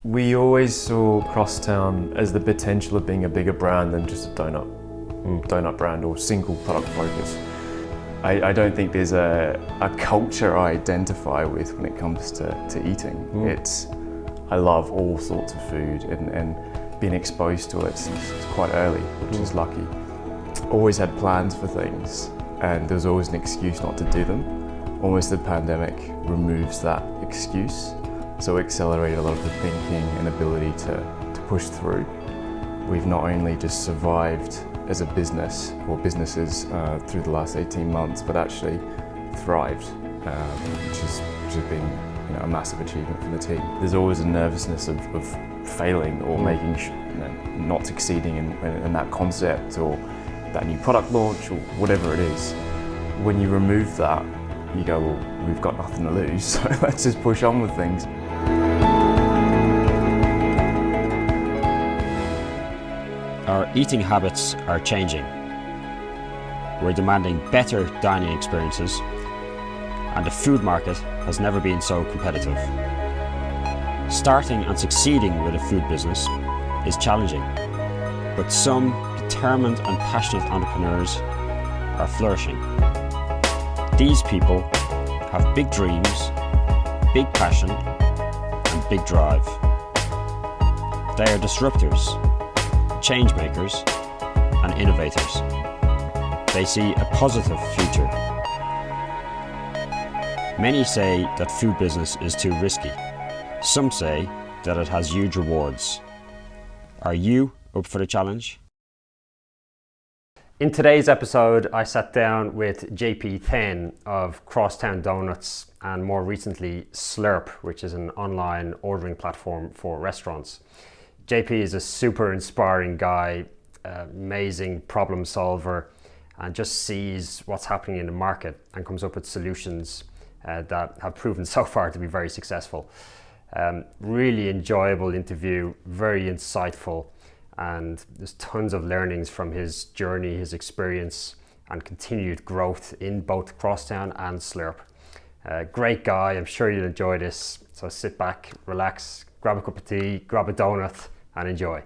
We always saw Crosstown as the potential of being a bigger brand than just a donut brand or single product focus. I don't think there's a culture I identify with when it comes to eating. I love all sorts of food and being exposed to it since quite early, which is lucky. Always had plans for things and there was always an excuse not to do them. Almost the pandemic removes that excuse. So accelerated a lot of the thinking and ability to push through. We've not only just survived as a business or businesses through the last 18 months, but actually thrived, which has been a massive achievement for the team. There's always a nervousness of failing or not succeeding in that concept or that new product launch or whatever it is. When you remove that, you go, well, we've got nothing to lose, so let's just push on with things. Our eating habits are changing. We're demanding better dining experiences, and the food market has never been so competitive. Starting and succeeding with a food business is challenging, but some determined and passionate entrepreneurs are flourishing. These people have big dreams, big passion, and big drive. They are disruptors, change makers, and innovators. They see a positive future. Many say that food business is too risky. Some say that it has huge rewards. Are you up for the challenge? In today's episode, I sat down with JP Then of Crosstown Doughnuts and more recently Slerp, which is an online ordering platform for restaurants. JP is a super inspiring guy, amazing problem solver, and just sees what's happening in the market and comes up with solutions that have proven so far to be very successful. Really enjoyable interview, very insightful, and there's tons of learnings from his journey, his experience, and continued growth in both Crosstown and Slerp. Great guy, I'm sure you'll enjoy this. So sit back, relax, grab a cup of tea, grab a donut, and enjoy.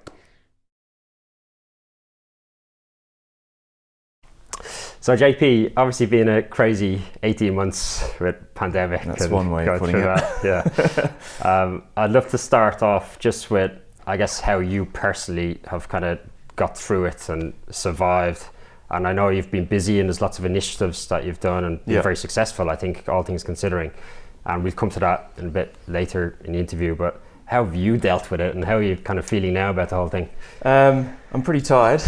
So JP, obviously been a crazy 18 months with pandemic. That's one way of putting it. Yeah. I'd love to start off just with, I guess, how you personally have kind of got through it and survived. And I know you've been busy and there's lots of initiatives that you've done and been very successful, I think, all things considering. And we'll come to that in a bit later in the interview, but how have you dealt with it and how are you kind of feeling now about the whole thing? I'm pretty tired.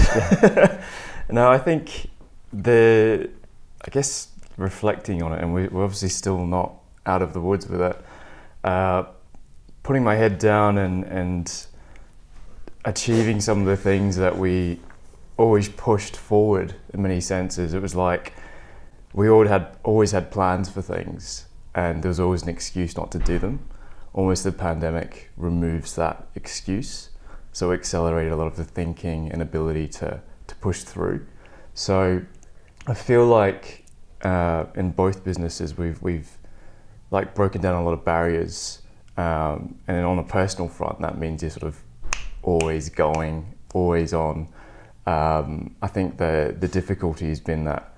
No, I think I guess reflecting on it, and we're obviously still not out of the woods with it, putting my head down and achieving some of the things that we always pushed forward in many senses. It was like we always had plans for things and there was always an excuse not to do them. Almost the pandemic removes that excuse. So accelerated a lot of the thinking and ability to push through. So I feel like in both businesses we've like broken down a lot of barriers, and on a personal front that means you're sort of always going, always on. I think the difficulty has been that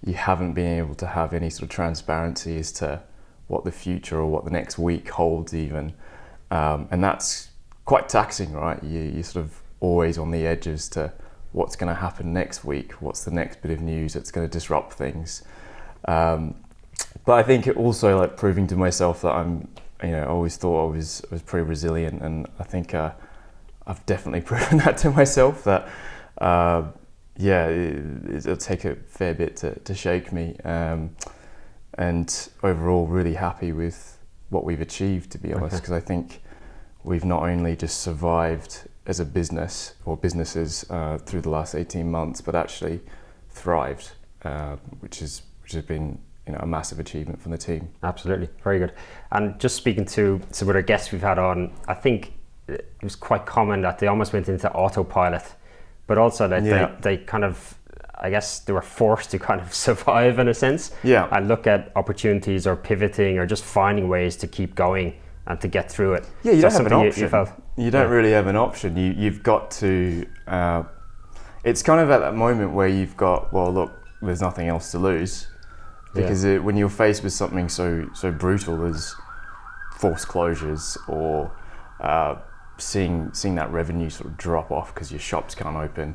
you haven't been able to have any sort of transparency as to what the future or what the next week holds even. And that's quite taxing, right? You're sort of always on the edge as to what's going to happen next week, what's the next bit of news that's going to disrupt things. But I think it also like proving to myself that I always thought I was pretty resilient, and I think I've definitely proven that to myself that it'll take a fair bit to shake me. And overall really happy with what we've achieved, to be honest, because I think we've not only just survived as a business or businesses through the last 18 months, but actually thrived, which has been a massive achievement from the team. Absolutely, very good. And just speaking to some other guests we've had on, I think it was quite common that they almost went into autopilot, but also that they kind of, I guess they were forced to kind of survive in a sense, and look at opportunities or pivoting or just finding ways to keep going and to get through it. Yeah, you So don't have an something option. You felt, You don't really have an option. You've got to. It's kind of at that moment where you've got, well, look, there's nothing else to lose, because when you're faced with something so brutal as forced closures or seeing that revenue sort of drop off because your shops can't open,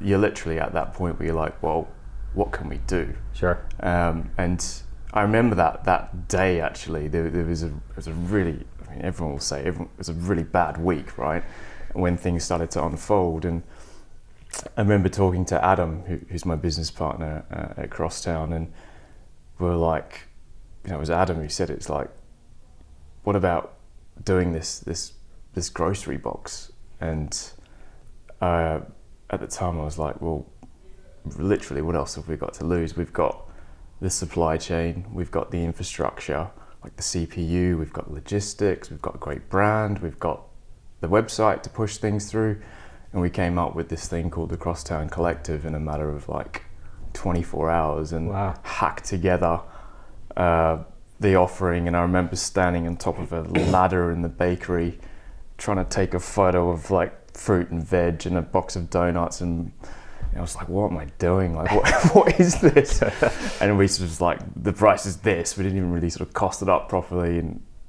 you're literally at that point where you're like, well, what can we do? Sure. And I remember that day actually. There was a really, I mean, everyone will say it was a really bad week, right? When things started to unfold, and I remember talking to Adam, who's my business partner at Crosstown, and we were like, it was Adam who said, it's like, what about doing this grocery box? And at the time I was like, well, literally, what else have we got to lose? We've got the supply chain, we've got the infrastructure, like the CPU, we've got logistics, we've got a great brand, we've got the website to push things through. And we came up with this thing called the Crosstown Collective in a matter of like 24 hours and hacked together the offering. And I remember standing on top of a ladder in the bakery trying to take a photo of like fruit and veg and a box of donuts, and I was like, what am I doing? Like, what is this? And we sort of like, the price is this. We didn't even really sort of cost it up properly,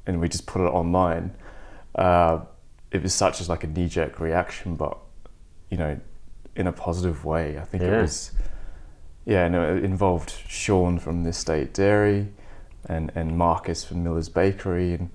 and we just put it online. It was such as like a knee-jerk reaction, but in a positive way. I think it was, it involved Sean from the Estate Dairy and Marcus from Miller's Bakery, and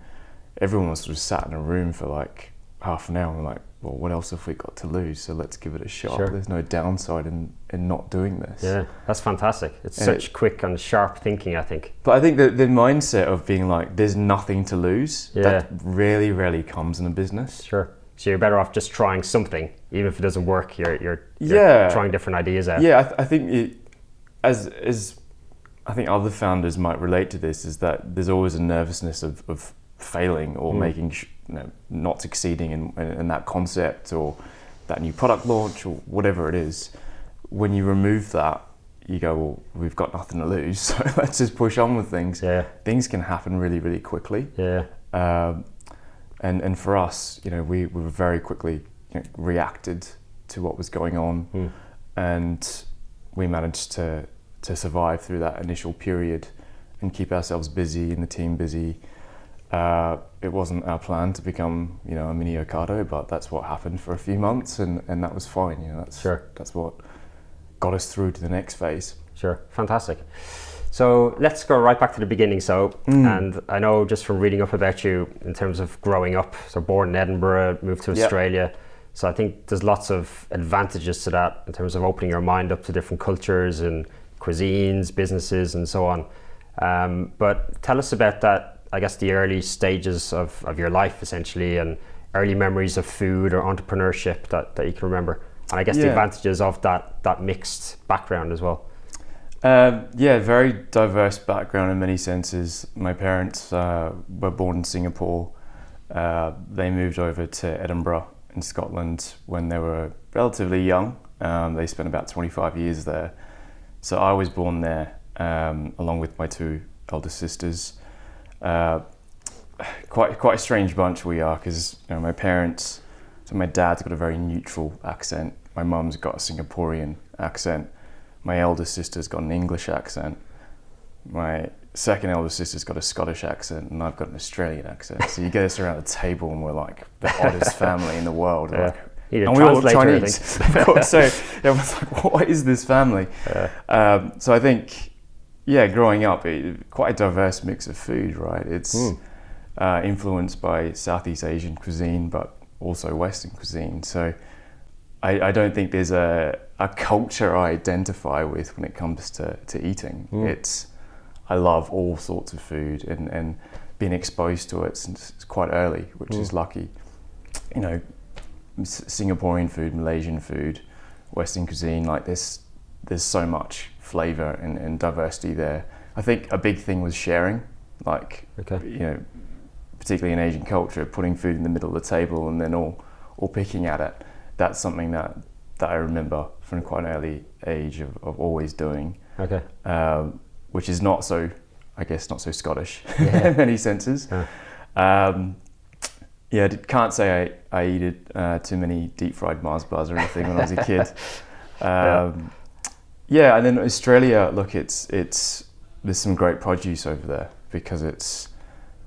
everyone was sort of sat in a room for like half an hour and we're like, well, what else have we got to lose? So let's give it a shot. Sure. There's no downside in not doing this. Yeah, that's fantastic. It's such quick and sharp thinking, I think. But I think that the mindset of being like, there's nothing to lose, that rarely comes in a business. Sure. So you're better off just trying something, even if it doesn't work. You're trying different ideas out. Yeah, I think as I think other founders might relate to this, is that there's always a nervousness of failing or making not succeeding in that concept or that new product launch or whatever it is. When you remove that, you go, well, we've got nothing to lose, so let's just push on with things. Yeah. Things can happen really, really quickly. Yeah. And for us, we were very quickly reacted to what was going on, and we managed to survive through that initial period and keep ourselves busy and the team busy. It wasn't our plan to become, a mini Ocado, but that's what happened for a few months, and that was fine. That's what got us through to the next phase. Sure, fantastic. So let's go right back to the beginning. And I know just from reading up about you in terms of growing up, so born in Edinburgh, moved to Australia. So I think there's lots of advantages to that in terms of opening your mind up to different cultures and cuisines, businesses, and so on. But tell us about that, I guess, the early stages of your life, essentially, and early memories of food or entrepreneurship that you can remember. And I guess the advantages of that mixed background as well. Very diverse background in many senses. My parents were born in Singapore. They moved over to Edinburgh in Scotland when they were relatively young. They spent about 25 years there. So I was born there along with my two elder sisters. Quite a strange bunch we are, because my parents, so my dad's got a very neutral accent. My mum's got a Singaporean accent. My elder sister's got an English accent. My second elder sister's got a Scottish accent, and I've got an Australian accent. So you get us around the table and we're like the oddest family in the world. Yeah. And we're all Chinese, of course. So everyone's like, what is this family? So I think, growing up, quite a diverse mix of food, right? It's influenced by Southeast Asian cuisine, but also Western cuisine. So I don't think there's a culture I identify with when it comes to eating. I love all sorts of food and being exposed to it since quite early, which is lucky. Singaporean food, Malaysian food, Western cuisine, like there's so much flavor and diversity there. I think a big thing was sharing, particularly in Asian culture, putting food in the middle of the table and then all picking at it. That's something that I remember from quite an early age of always doing. Okay. Which is not so Scottish in many senses. Yeah, can't say I eat too many deep fried Mars bars or anything when I was a kid. Yeah, and then Australia, look, there's some great produce over there because it's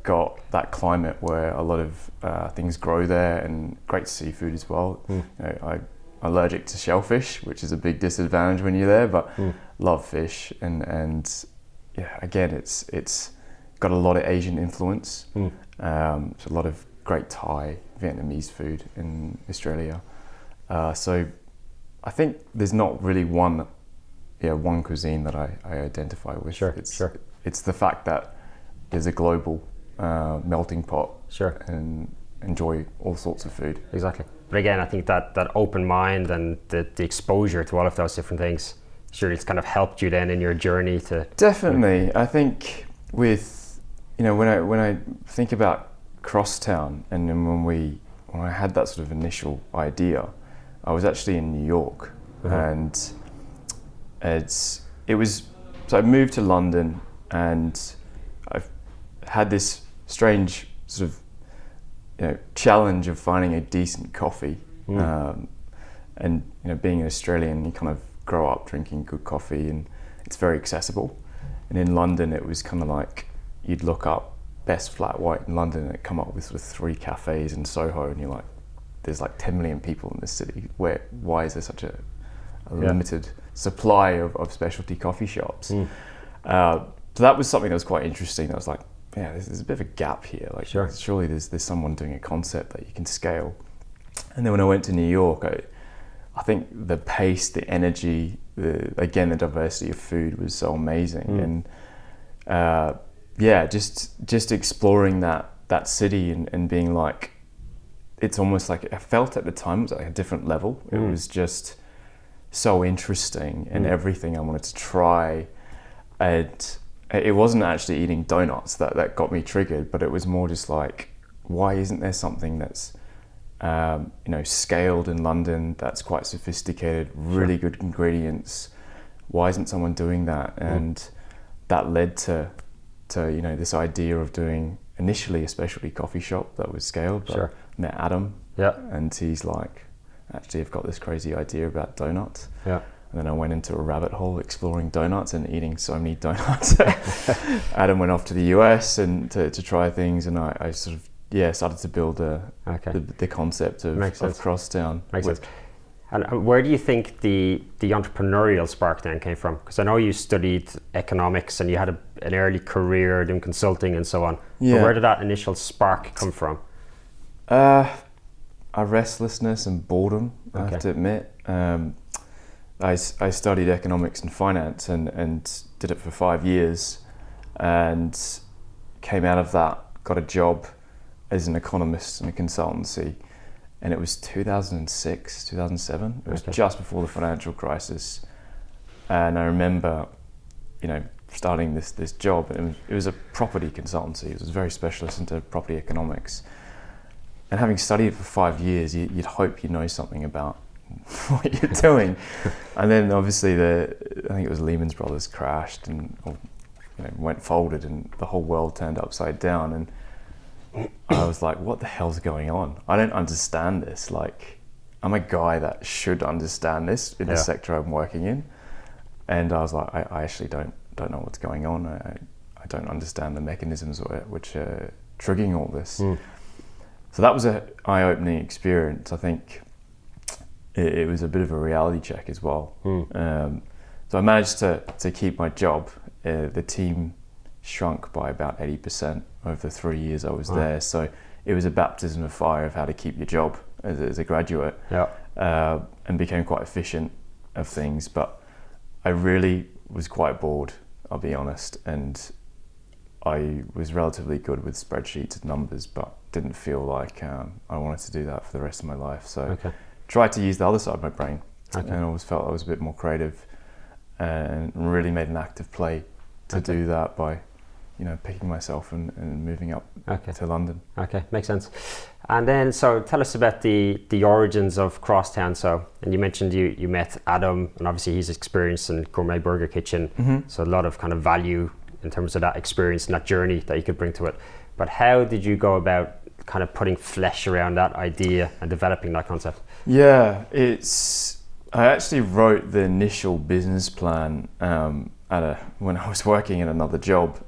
got that climate where a lot of things grow there, and great seafood as well. You know, I'm allergic to shellfish, which is a big disadvantage when you're there, but love fish, and yeah, again, it's got a lot of Asian influence. So a lot of great Thai, Vietnamese food in Australia. So I think there's not really one cuisine that I identify with. Sure. It's the fact that there's a global melting pot. Sure. And enjoy all sorts of food. Exactly. But again, I think that open mind and the exposure to all of those different things, surely it's kind of helped you then in your journey to... Definitely. I think with, when I think about Crosstown, and then when I had that sort of initial idea, I was actually in New York, and so I moved to London, and I've had this strange sort of challenge of finding a decent coffee, and being an Australian, you kind of grow up drinking good coffee, and it's very accessible. And in London, it was kind of like you'd look up best flat white in London, and it'd come up with sort of 3 cafes in Soho, and you're like, there's like 10 million people in this city. Why is there such a limited supply of specialty coffee shops? So that was something that was quite interesting. I was like, yeah, there's a bit of a gap here. Like, surely there's someone doing a concept that you can scale. And then when I went to New York, I think the pace, the energy, the diversity of food was so amazing. And just exploring that city and being like, it's almost like I felt at the time it was like a different level. It was just so interesting, and everything I wanted to try. And it wasn't actually eating donuts that got me triggered, but it was more just like, why isn't there something that's scaled in London, that's quite sophisticated, really good ingredients? Why isn't someone doing that? And that led to this idea of doing initially a specialty coffee shop that was scaled. But I met Adam, and he's like, actually, I've got this crazy idea about donuts. And then I went into a rabbit hole exploring donuts and eating so many donuts. Adam went off to the US and to try things, and I sort of started to build the concept of Crosstown. Makes sense. And where do you think the entrepreneurial spark then came from? Because I know you studied economics and you had an early career doing consulting and so on. But where did that initial spark come from? A restlessness and boredom, I have to admit. I studied economics and finance and did it for 5 years, and came out of that, got a job as an economist in a consultancy, and it was 2006, 2007. It was just before the financial crisis, and I remember, starting this job. And it was a property consultancy. It was very specialist into property economics, and having studied it for 5 years, you'd hope you know something about what you're doing. And then obviously I think it was Lehman Brothers crashed and went folded, and the whole world turned upside down, and I was like, what the hell's going on? I don't understand this. Like, I'm a guy that should understand this in the sector I'm working in, and I was like, I actually don't know what's going on. I don't understand the mechanisms which are triggering all this. So that was an eye-opening experience. I think it was a bit of a reality check as well. So I managed to keep my job. The team shrunk by about 80% over the 3 years I was there. So it was a baptism of fire of how to keep your job as a graduate, and became quite efficient of things. But I really was quite bored, I'll be honest. And I was relatively good with spreadsheets and numbers, but didn't feel like I wanted to do that for the rest of my life. So tried to use the other side of my brain, and always felt I was a bit more creative, and really made an active play to do that by picking myself and moving up to London. Makes sense. And then, so tell us about the origins of Crosstown. So, and you mentioned you met Adam, and obviously he's experienced in Gourmet Burger Kitchen, so a lot of kind of value in terms of that experience and that journey that you could bring to it. But how did you go about kind of putting flesh around that idea and developing that concept? Yeah, I actually wrote the initial business plan when I was working in another job.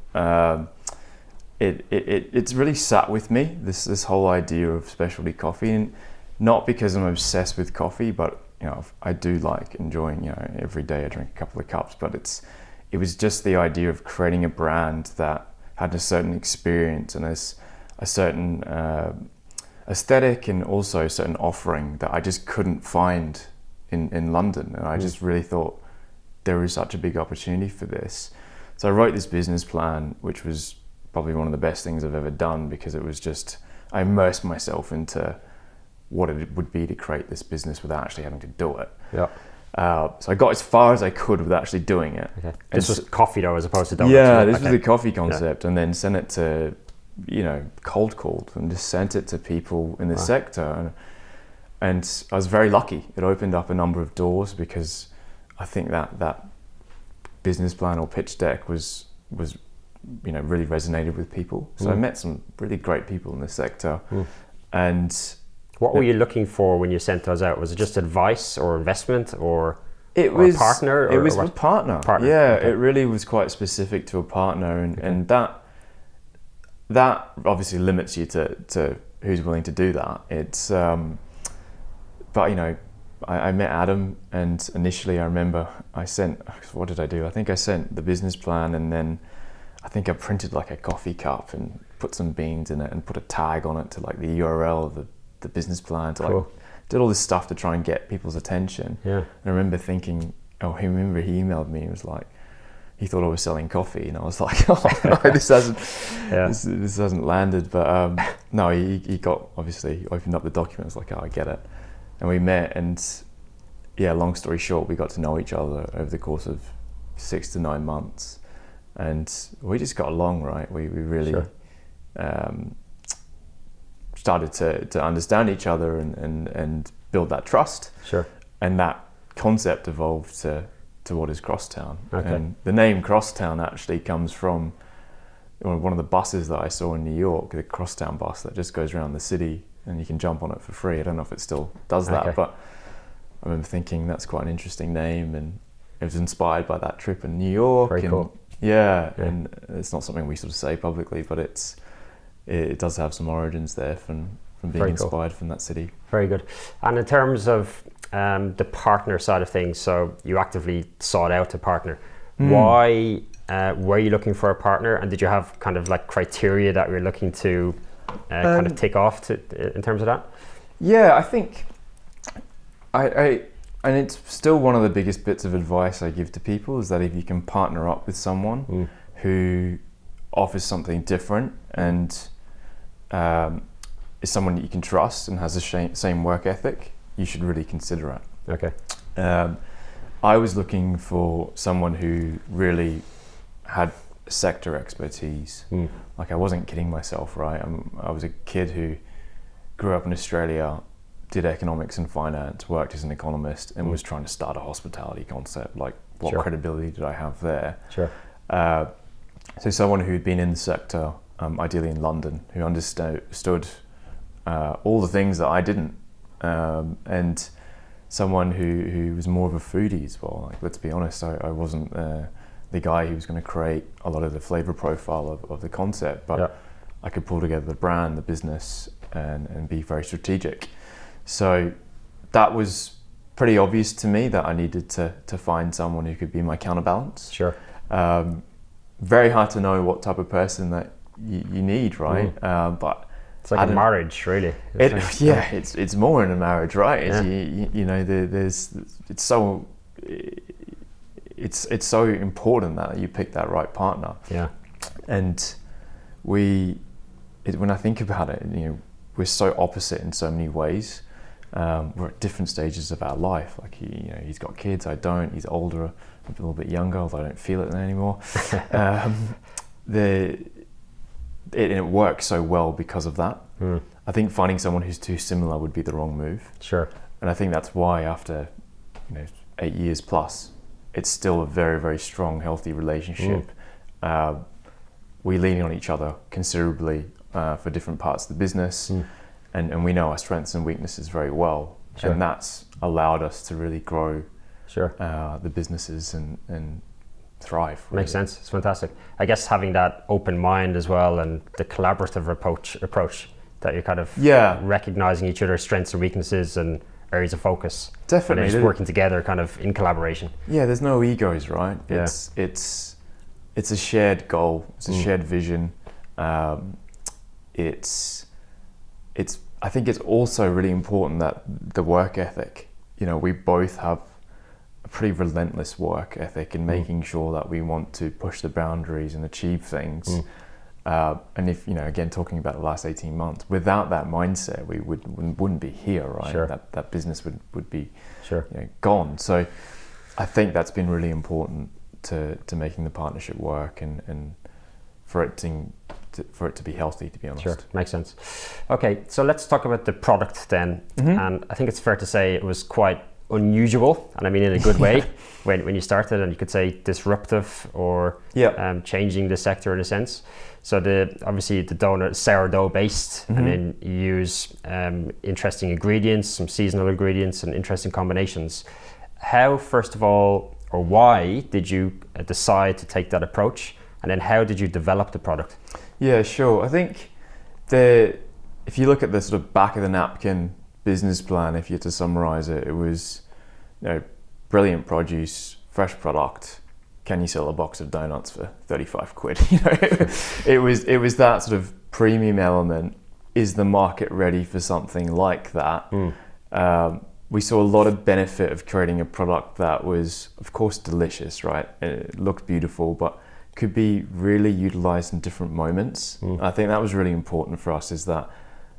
It's really sat with me, this whole idea of specialty coffee, and not because I'm obsessed with coffee, but I do like enjoying, every day I drink a couple of cups, but it was just the idea of creating a brand that had a certain experience and a certain aesthetic, and also a certain offering that I just couldn't find in London. And I just really thought there is such a big opportunity for this. So I wrote this business plan, which was probably one of the best things I've ever done, because it was just, I immersed myself into what it would be to create this business without actually having to do it. Yeah. So I got as far as I could without actually doing it. Okay. This was coffee though, as opposed to donuts. Yeah, this was the coffee concept, and then sent it to, cold called and just sent it to people in the sector. And I was very lucky. It opened up a number of doors, because I think that business plan or pitch deck was really resonated with people. So I met some really great people in the sector. And what were you looking for when you sent those out? Was it just advice or investment, or a partner? It was a partner. Yeah, okay. It really was quite specific to a partner, and that obviously limits you to who's willing to do that. It's but I met Adam, and initially I remember what did I do? I think I sent the business plan, and then I think I printed like a coffee cup and put some beans in it and put a tag on it to like the URL of the business plan, to like did all this stuff to try and get people's attention. Yeah. And I remember thinking, he emailed me and was like, he thought I was selling coffee, and I was like, oh no, this hasn't landed. But no, he got, obviously opened up the documents, like, oh, I get it. And we met, and long story short, we got to know each other over the course of 6 to 9 months, and we just got along, right? We really started to understand each other and build that trust. Sure. And that concept evolved to what is Crosstown. Okay. And the name Crosstown actually comes from one of the buses that I saw in New York, the Crosstown bus that just goes around the city, and you can jump on it for free. I don't know if it still does that, but I remember thinking that's quite an interesting name, and it was inspired by that trip in New York. Very cool. Yeah, and it's not something we sort of say publicly, but it does have some origins there from being inspired from that city. Very good. And in terms of the partner side of things, so you actively sought out a partner. Why were you looking for a partner, and did you have kind of like criteria that you're looking to kind of tick off in terms of that? Yeah, I think and it's still one of the biggest bits of advice I give to people, is that if you can partner up with someone who offers something different and is someone that you can trust and has the same work ethic, you should really consider it. Okay. I was looking for someone who really had sector expertise. Like, I wasn't kidding myself, right? I was a kid who grew up in Australia, did economics and finance, worked as an economist, and was trying to start a hospitality concept. Like, what credibility did I have there? Sure. So someone who'd been in the sector, ideally in London, who understood all the things that I didn't, and someone who was more of a foodie as well. Like, let's be honest, I wasn't the guy who was going to create a lot of the flavor profile of the concept, but I could pull together the brand, the business, and be very strategic. So that was pretty obvious to me that I needed to find someone who could be my counterbalance. Sure. Very hard to know what type of person that you need, right? But it's like a marriage, really. It's more in a marriage, right? Yeah. It's so important that you pick that right partner. Yeah. And when I think about it, we're so opposite in so many ways. We're at different stages of our life. Like, he's got kids, I don't. He's older, a little bit younger, although I don't feel it anymore. It works so well because of that. I think finding someone who's too similar would be the wrong move. Sure. And I think that's why after 8 years plus, it's still a very, very strong, healthy relationship. We lean on each other considerably for different parts of the business, and we know our strengths and weaknesses very well, and that's allowed us to really grow the businesses and thrive. Really. Makes sense. It's fantastic. I guess having that open mind as well, and the collaborative approach that you're kind of recognizing each other's strengths and weaknesses and areas of focus. Definitely. And just working together kind of in collaboration. Yeah, there's no egos, right? It's a shared goal. It's a shared vision. It's I think it's also really important that the work ethic, we both have a pretty relentless work ethic in making sure that we want to push the boundaries and achieve things. And if, again, talking about the last 18 months, without that mindset, we wouldn't be here, right? Sure. That business would be gone. So I think that's been really important to making the partnership work and for it to be healthy, to be honest. Sure, makes sense. Okay, so let's talk about the product then. And I think it's fair to say it was quite unusual, and I mean in a good way, when you started, and you could say disruptive or changing the sector in a sense. So obviously the donut sourdough based, and then you use interesting ingredients, some seasonal ingredients and interesting combinations. How, first of all, or why did you decide to take that approach, and then how did you develop the product? Yeah, sure. I think if you look at the sort of back of the napkin business plan, if you had to summarize it, it was brilliant produce, fresh product. Can you sell a box of donuts for 35 quid? It was that sort of premium element. Is the market ready for something like that? We saw a lot of benefit of creating a product that was, of course, delicious, right? It looked beautiful, but could be really utilized in different moments. I think that was really important for us, is that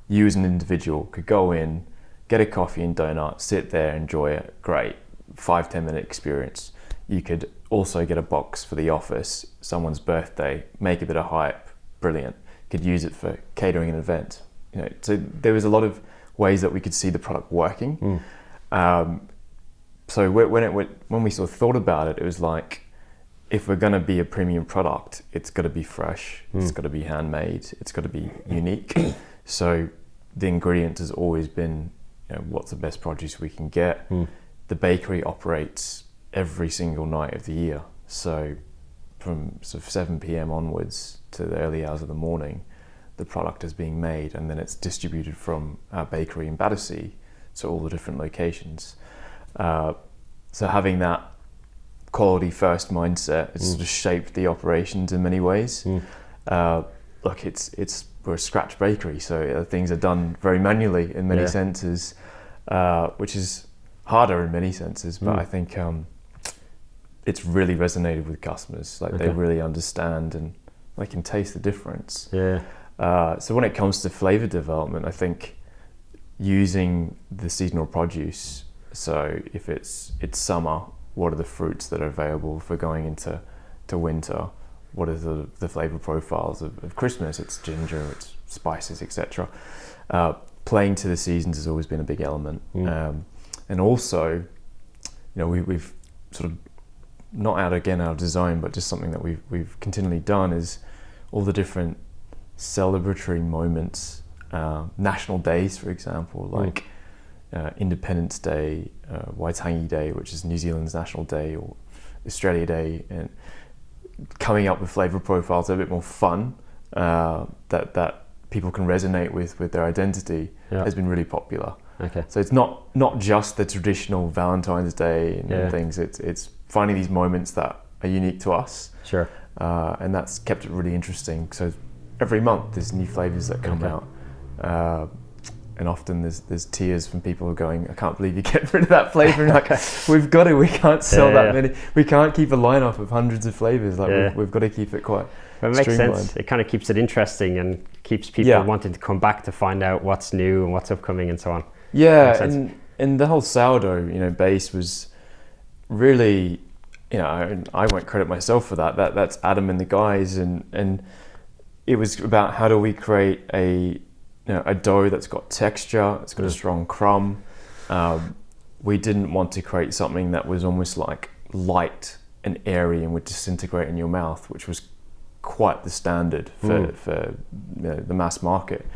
you as an individual could go in, get a coffee and donut, sit there, enjoy it, great, 5-10 minute experience. You could also get a box for the office, someone's birthday, make a bit of hype, brilliant. Could use it for catering an event. So there was a lot of ways that we could see the product working. So when we sort of thought about it, it was like, if we're going to be a premium product, it's got to be fresh, it's got to be handmade, it's got to be unique. So the ingredient has always been, what's the best produce we can get. The bakery operates every single night of the year. So from sort of 7 p.m. onwards to the early hours of the morning, the product is being made, and then it's distributed from our bakery in Battersea to all the different locations. So having that quality first mindset has sort of shaped the operations in many ways. Look, we're a scratch bakery, so things are done very manually in many senses, which is harder in many senses, but I think it's really resonated with customers. They really understand and they can taste the difference. So when it comes to flavor development, I think using the seasonal produce, so if it's summer, what are the fruits that are available for going into winter? What are the flavor profiles of Christmas? It's ginger, it's spices, etc. Playing to the seasons has always been a big element. And also, we've sort of, not out of design, but just something that we've continually done, is all the different celebratory moments, national days, for example, like Independence Day, Waitangi Day, which is New Zealand's national day, or Australia Day, and coming up with flavor profiles that are a bit more fun, that people can resonate with their identity, has been really popular. So it's not just the traditional Valentine's Day and things. It's finding these moments that are unique to us. And that's kept it really interesting. So every month there's new flavors that come out. And often there's tears from people who are going, I can't believe you get rid of that flavor. And we can't sell that many. We can't keep a lineup of hundreds of flavors. We've got to keep it quite streamlined. It makes sense. It kind of keeps it interesting and keeps people wanting to come back to find out what's new and what's upcoming and so on. And the whole sourdough, base was really, I won't credit myself for that. That's Adam and the guys, and it was about how do we create a dough that's got texture, it's got a strong crumb. We didn't want to create something that was almost like light and airy and would disintegrate in your mouth, which was quite the standard for the mass market.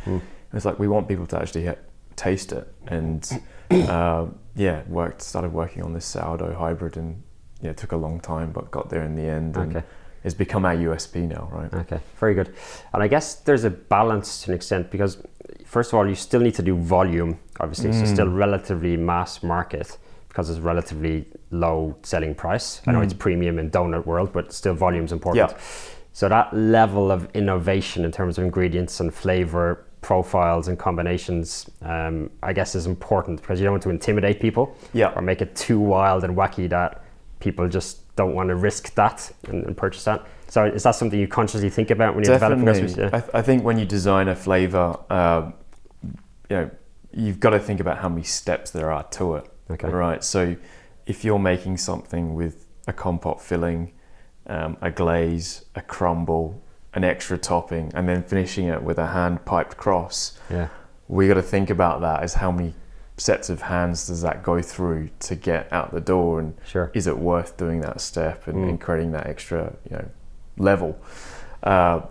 It's like we want people to actually taste it, and started working on this sourdough hybrid, and it took a long time, but got there in the end. And it's become our USP now, right? Okay, very good. And I guess there's a balance to an extent, because first of all, you still need to do volume, obviously, so still relatively mass market, because it's relatively low selling price. I know it's premium in donut world, but still volume's important. Yeah. So that level of innovation in terms of ingredients and flavor profiles and combinations, I guess is important, because you don't want to intimidate people or make it too wild and wacky that people just don't want to risk that and purchase that. So is that something you consciously think about when you're developing recipes? Yeah. I think when you design a flavor, you've got to think about how many steps there are to it. Okay. Right. So if you're making something with a compote filling, a glaze, a crumble, an extra topping, and then finishing it with a hand piped cross, we got to think about that as how many sets of hands does that go through to get out the door, and is it worth doing that step and creating that extra level? And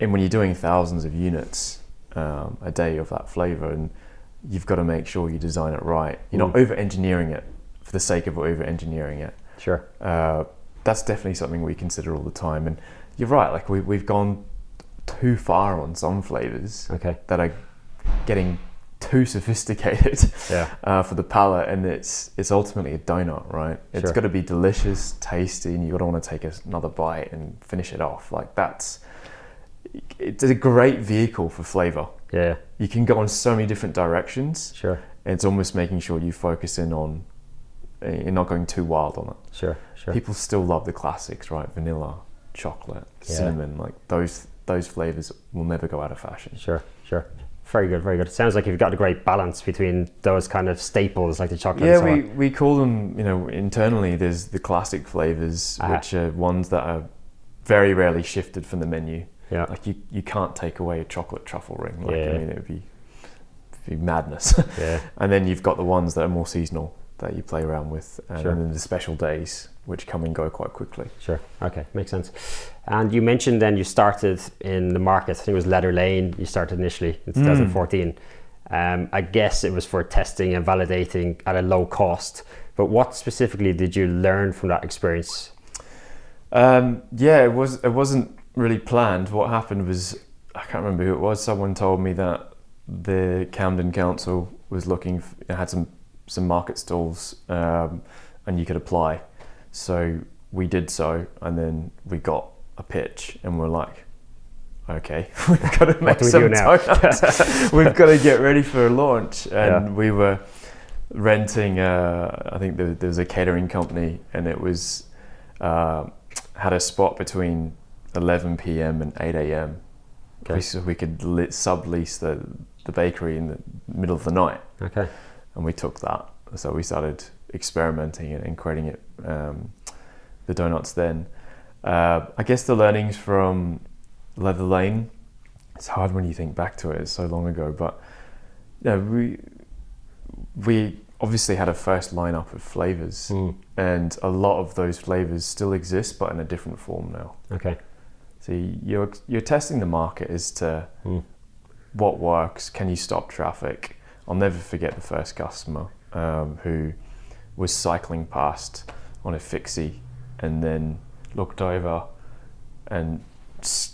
when you're doing thousands of units a day of that flavor, and you've got to make sure you design it right. You're not over-engineering it for the sake of over-engineering it. Sure. That's definitely something we consider all the time. And you're right, like we've gone too far on some flavors that are getting too sophisticated for the palate, and it's ultimately a donut, right? It's got to be delicious, tasty, and you've got to want to take another bite and finish it off. Like it's a great vehicle for flavor. Yeah. You can go in so many different directions. Sure. And it's almost making sure you focus in on, you're not going too wild on it. Sure. People still love the classics, right? Vanilla, chocolate, cinnamon, like those flavors will never go out of fashion. Sure. Very good, very good. It sounds like you've got a great balance between those kind of staples like the chocolate. Yeah, we call them, internally there's the classic flavors, which are ones that are very rarely shifted from the menu. Yeah. Like you can't take away a chocolate truffle ring. Like, I mean, it would be madness. Yeah. And then you've got the ones that are more seasonal that you play around with, and then the special days, which come and go quite quickly. Sure. Okay, makes sense. And you mentioned then you started in the market. I think it was Leather Lane. You started initially in 2014. I guess it was for testing and validating at a low cost. But what specifically did you learn from that experience? It wasn't really planned. What happened was, I can't remember who it was. Someone told me that the Camden Council was had some market stalls, and you could apply. So we did so, and then we got a pitch, and we're like, okay, we've got to make some donuts. We've got to get ready for a launch. And we were renting, I think there was a catering company, and it was had a spot between 11 p.m. and 8 a.m. So we could sublease the bakery in the middle of the night. Okay. And we took that. So we started experimenting and creating it, the donuts then. I guess the learnings from Leather Lane, it's hard when you think back to it, it's so long ago, but we obviously had a first lineup of flavors, and a lot of those flavors still exist, but in a different form now. Okay. So you're testing the market as to what works, can you stop traffic? I'll never forget the first customer who was cycling past on a fixie and then looked over and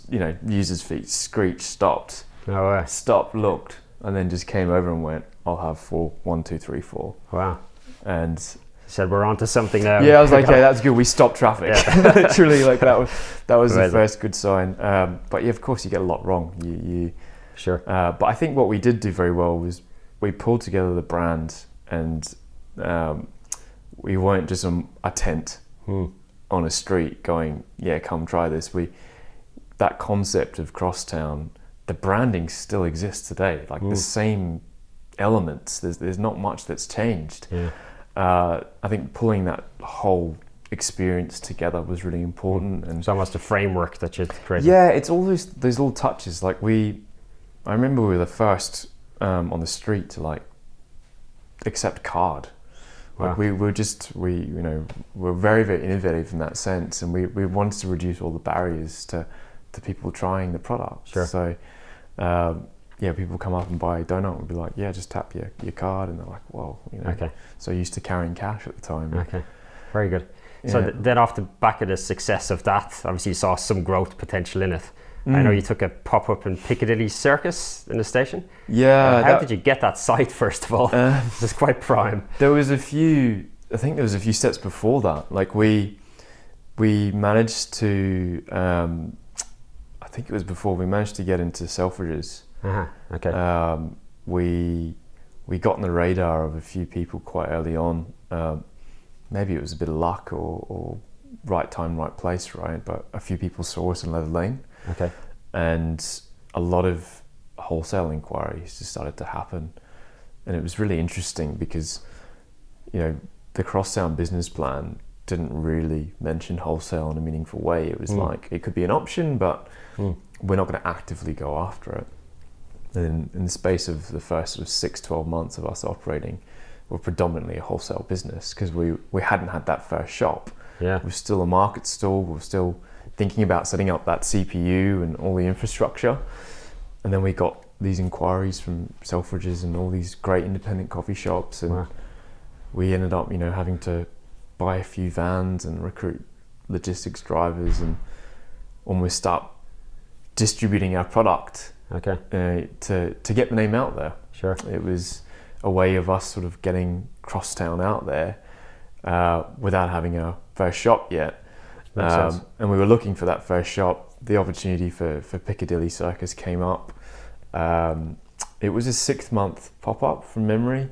used his feet, screeched, stopped, looked, and then just came over and went, I'll have 4, 1, 2, 3, 4. Wow. And said, we're onto something now. Yeah, I was like, okay, that's good. We stopped traffic. Literally, like that was the first good sign. But yeah, of course, you get a lot wrong. Sure. But I think what we did do very well was we pulled together the brand, and we weren't just a tent on a street going, yeah, come try this. That concept of Crosstown, the branding still exists today. Like the same elements. There's not much that's changed. Yeah. I think pulling that whole experience together was really important, and it's almost a framework that you'd created. Yeah, it's all those little touches. Like I remember we were the first on the street to accept card. Like we're very, very innovative in that sense, and we wanted to reduce all the barriers to to people trying the product. Sure. So yeah, people come up and buy a donut and be like, yeah, just tap your card, and they're like, whoa, you know. Okay. So used to carrying cash at the time. Okay, very good. Yeah. So then off the back of the success of that, obviously you saw some growth potential in it. I know you took a pop-up in Piccadilly Circus in the station. Yeah. How did you get that site, first of all? It's quite prime. There was a few steps before that. Like we managed to, I think it was before we managed to get into Selfridges. Okay. We got on the radar of a few people quite early on. Maybe it was a bit of luck or right time, right place, right? But a few people saw us in Leather Lane. Okay. And a lot of wholesale inquiries just started to happen. And it was really interesting because, you know, the Crosstown business plan didn't really mention wholesale in a meaningful way. It was like, it could be an option, but we're not going to actively go after it. And in the space of the first sort of 6-12 months of us operating, we're predominantly a wholesale business because we hadn't had that first shop. Yeah. We're still a market stall. We're still thinking about setting up that CPU and all the infrastructure. And then we got these inquiries from Selfridges and all these great independent coffee shops. And we ended up, you know, having to buy a few vans and recruit logistics drivers and almost start distributing our product. Okay. To get the name out there. Sure. It was a way of us sort of getting Crosstown out there without having our first shop yet. Makes sense. And we were looking for that first shop. The opportunity for Piccadilly Circus came up. It was a 6-month pop-up from memory.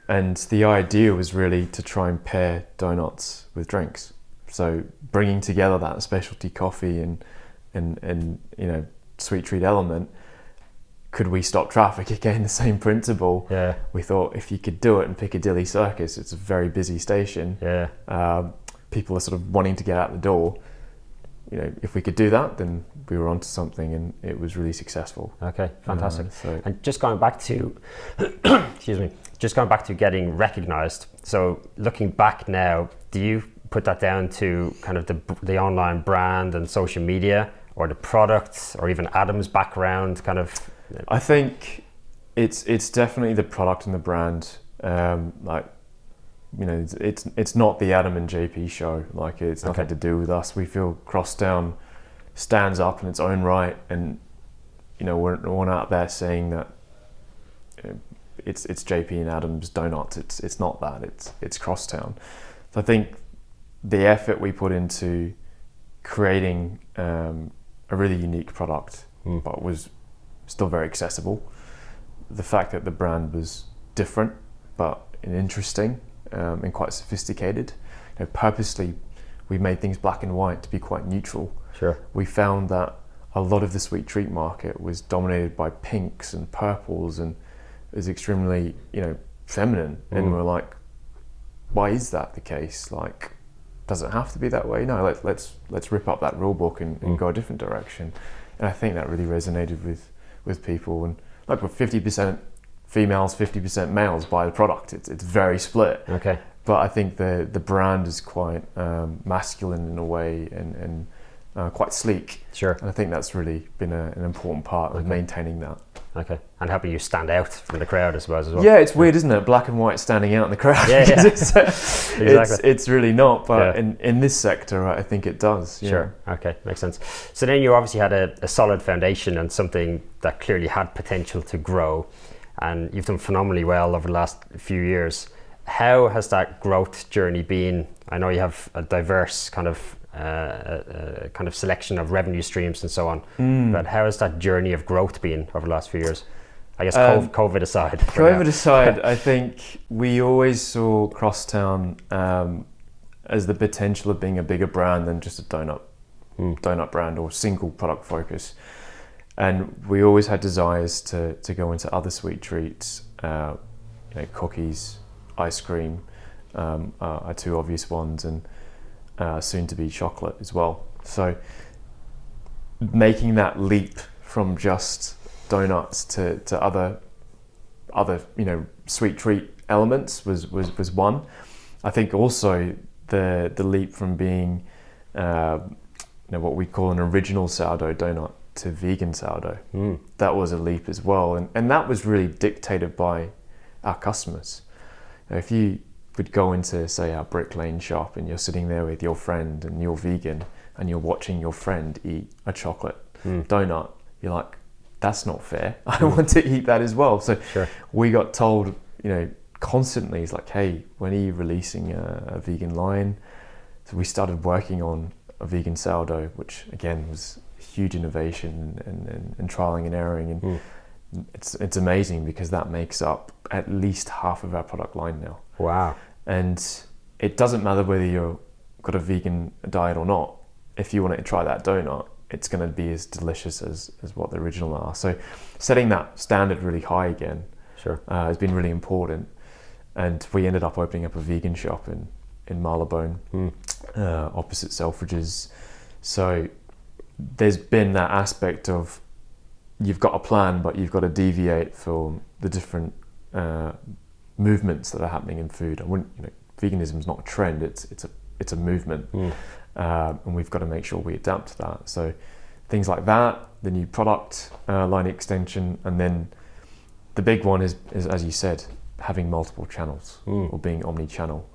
And the idea was really to try and pair donuts with drinks. So bringing together that specialty coffee and you know, sweet treat element. Could we stop traffic? Again, the same principle. Yeah. We thought if you could do it in Piccadilly Circus, it's a very busy station. Yeah. People are sort of wanting to get out the door. You know, if we could do that, then we were onto something, and it was really successful. Okay, fantastic. So and just going back to, excuse me, just going back to getting recognised. So looking back now, do you put that down to kind of the online brand and social media, or the product, or even Adam's background, kind of? I think it's definitely the product and the brand. Like, you know, it's not the Adam and JP show. Like, it's nothing to do with us. We feel Crosstown stands up in its own right, and you know, we're not out there saying that it's JP and Adam's Donuts. It's not that. It's Crosstown. So I think the effort we put into creating a really unique product, but was still very accessible. The fact that the brand was different but interesting and quite sophisticated. You know, purposely, we made things black and white to be quite neutral. Sure. We found that a lot of the sweet treat market was dominated by pinks and purples and is extremely, you know, feminine. And we're like, why is that the case? Like, does it have to be that way? No, let's rip up that rule book and go a different direction. And I think that really resonated with people. And like, we're 50% females, 50% males buy the product. It's very split. Okay. But I think the brand is quite masculine in a way and quite sleek. Sure. And I think that's really been an important part of maintaining that. Okay. And helping you stand out from the crowd, I suppose, as well. Yeah, it's weird, isn't it? Black and white standing out in the crowd. Yeah, yeah. Exactly. It's really not, but Yeah. in this sector, I think it does. Yeah. Sure. Okay, makes sense. So then you obviously had a solid foundation and something that clearly had potential to grow, and you've done phenomenally well over the last few years. How has that growth journey been? I know you have a diverse kind of selection of revenue streams and so on, but how has that journey of growth been over the last few years? I guess COVID aside. COVID aside, I think we always saw Crosstown as the potential of being a bigger brand than just a donut brand or single product focus. And we always had desires to go into other sweet treats, you know, cookies, ice cream are two obvious ones, and soon to be chocolate as well. So making that leap from just donuts to other you know, sweet treat elements was one. I think also the leap from being what we call an original sourdough donut to vegan sourdough. That was a leap as well, and that was really dictated by our customers. If you would go into, say, our Brick Lane shop and you're sitting there with your friend and you're vegan and you're watching your friend eat a chocolate donut, you're like, that's not fair. I want to eat that as well. So we got told, constantly, it's like, hey, when are you releasing a vegan line? So we started working on a vegan sourdough, which again was a huge innovation and trialing and erroring. And it's amazing because that makes up at least half of our product line now. Wow. And it doesn't matter whether you've got a vegan diet or not. If you want to try that donut, it's going to be as delicious as what the original are. So setting that standard really high again has been really important. And we ended up opening up a vegan shop in Marylebone, opposite Selfridges. So there's been that aspect of you've got a plan, but you've got to deviate for the different movements that are happening in food. I wouldn't, veganism is not a trend; it's a movement, and we've got to make sure we adapt to that. So things like that, the new product line extension, and then the big one is as you said, having multiple channels or being omni-channel.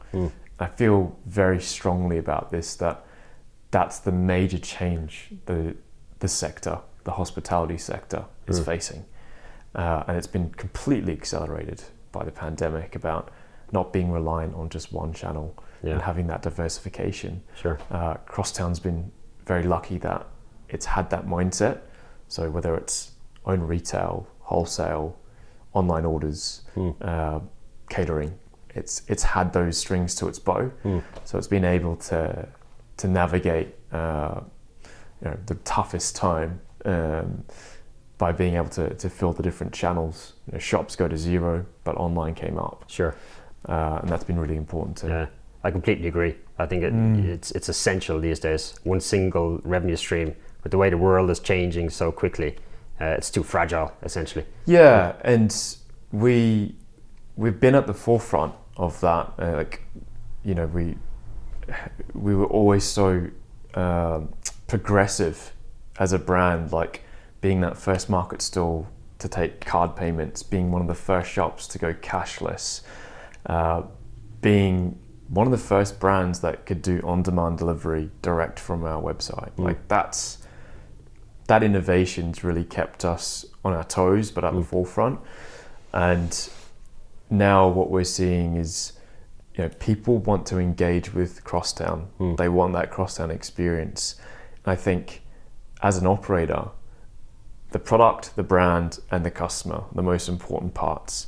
I feel very strongly about this, that's the major change the sector, the hospitality sector is facing. And it's been completely accelerated by the pandemic about not being reliant on just one channel and having that diversification. Crosstown's been very lucky that it's had that mindset. So whether it's own retail, wholesale, online orders, catering, it's had those strings to its bow. So it's been able to navigate the toughest time by being able to fill the different channels. Shops go to zero, but online came up. And that's been really important too. Yeah, I completely agree. I think it's essential these days. One single revenue stream, but the way the world is changing so quickly, it's too fragile, essentially. Yeah, and we've been at the forefront of that. We were always so progressive as a brand, like being that first market stall to take card payments, being one of the first shops to go cashless, being one of the first brands that could do on-demand delivery direct from our website. Like that innovation's really kept us on our toes, but at the forefront. And now what we're seeing is, people want to engage with Crosstown. They want that Crosstown experience. And I think as an operator, the product, the brand, and the customer, the most important parts.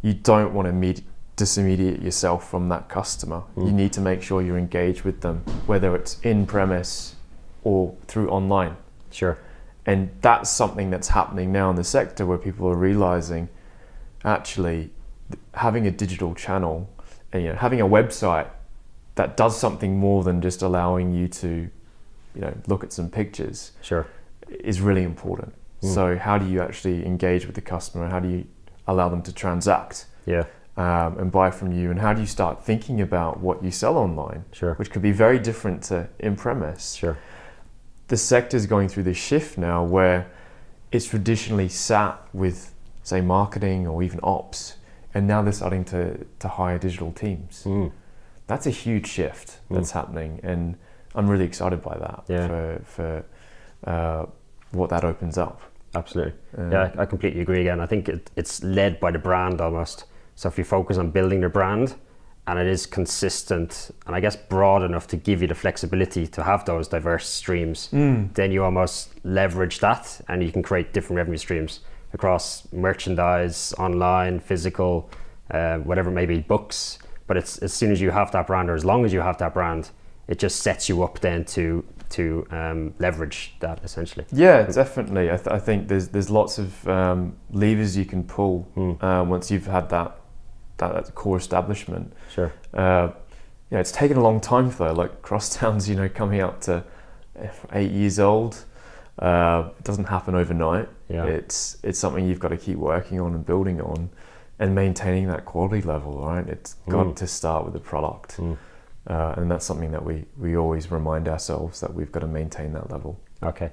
You don't want to disintermediate yourself from that customer. You need to make sure you're engaged with them, whether it's in premise or through online. And that's something that's happening now in the sector, where people are realizing actually having a digital channel, having a website that does something more than just allowing you to look at some pictures is really important. So how do you actually engage with the customer? How do you allow them to transact and buy from you? And how do you start thinking about what you sell online, which could be very different to in-premise? The sector's going through this shift now where it's traditionally sat with, say, marketing or even ops, and now they're starting to hire digital teams. That's a huge shift that's happening, and I'm really excited by that for what that opens up. Absolutely. I completely agree again. I think it's led by the brand almost. So if you focus on building the brand and it is consistent and I guess broad enough to give you the flexibility to have those diverse streams, then you almost leverage that and you can create different revenue streams across merchandise, online, physical, whatever it may be, books. But it's as soon as you have that brand, or as long as you have that brand, it just sets you up then to leverage that essentially. Yeah, definitely. I think there's lots of levers you can pull once you've had that core establishment. It's taken a long time though. Like Crosstown's, coming up to 8 years old. It doesn't happen overnight. It's something you've got to keep working on and building on and maintaining that quality level, right? It's got to start with the product. And that's something that we always remind ourselves that we've got to maintain that level. Okay.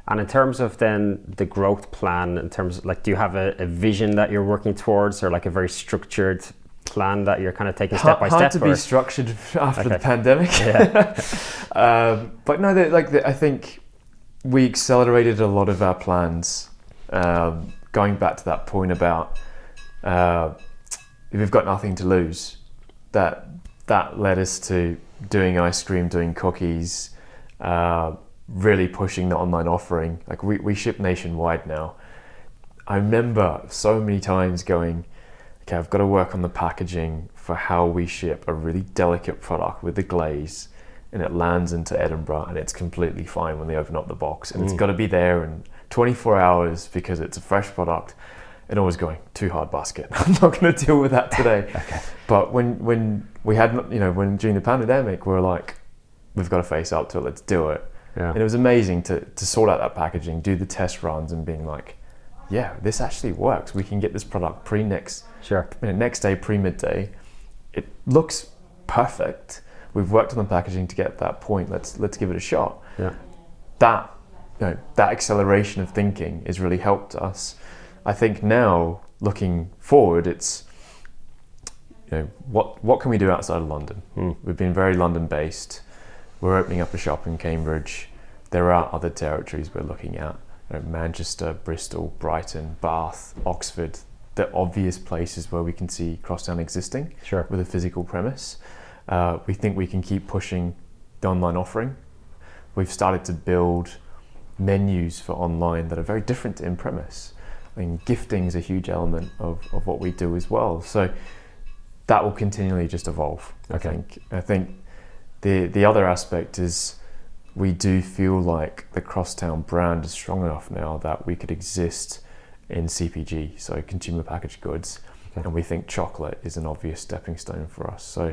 And in terms of then the growth plan, in terms of like, do you have a vision that you're working towards, or like a very structured plan that you're kind of taking step by step? Hard to be structured after the pandemic. Yeah. But no, I think we accelerated a lot of our plans. Going back to that point about we've got nothing to lose, that led us to doing ice cream, doing cookies, really pushing the online offering. Like we ship nationwide now. I remember so many times going, okay, I've got to work on the packaging for how we ship a really delicate product with the glaze, and it lands into Edinburgh and it's completely fine when they open up the box, and it's got to be there in 24 hours because it's a fresh product. And always going, too hard basket. I'm not going to deal with that today. Okay. But when we had, when during the pandemic, we were like, we've got to face up to it, let's do it. Yeah. And it was amazing to sort out that packaging, do the test runs, and being like, yeah, this actually works. We can get this product next day, pre-midday. It looks perfect. We've worked on the packaging to get that point. Let's give it a shot. Yeah. That acceleration of thinking has really helped us. I think now, looking forward, it's what can we do outside of London? We've been very London-based. We're opening up a shop in Cambridge. There are other territories we're looking at: Manchester, Bristol, Brighton, Bath, Oxford. The obvious places where we can see Crosstown existing with a physical premise. We think we can keep pushing the online offering. We've started to build menus for online that are very different to in-premise. I mean, gifting is a huge element of what we do as well. So that will continually just evolve. Okay. I think the other aspect is we do feel like the Crosstown brand is strong enough now that we could exist in CPG, so consumer packaged goods. Okay. And we think chocolate is an obvious stepping stone for us. So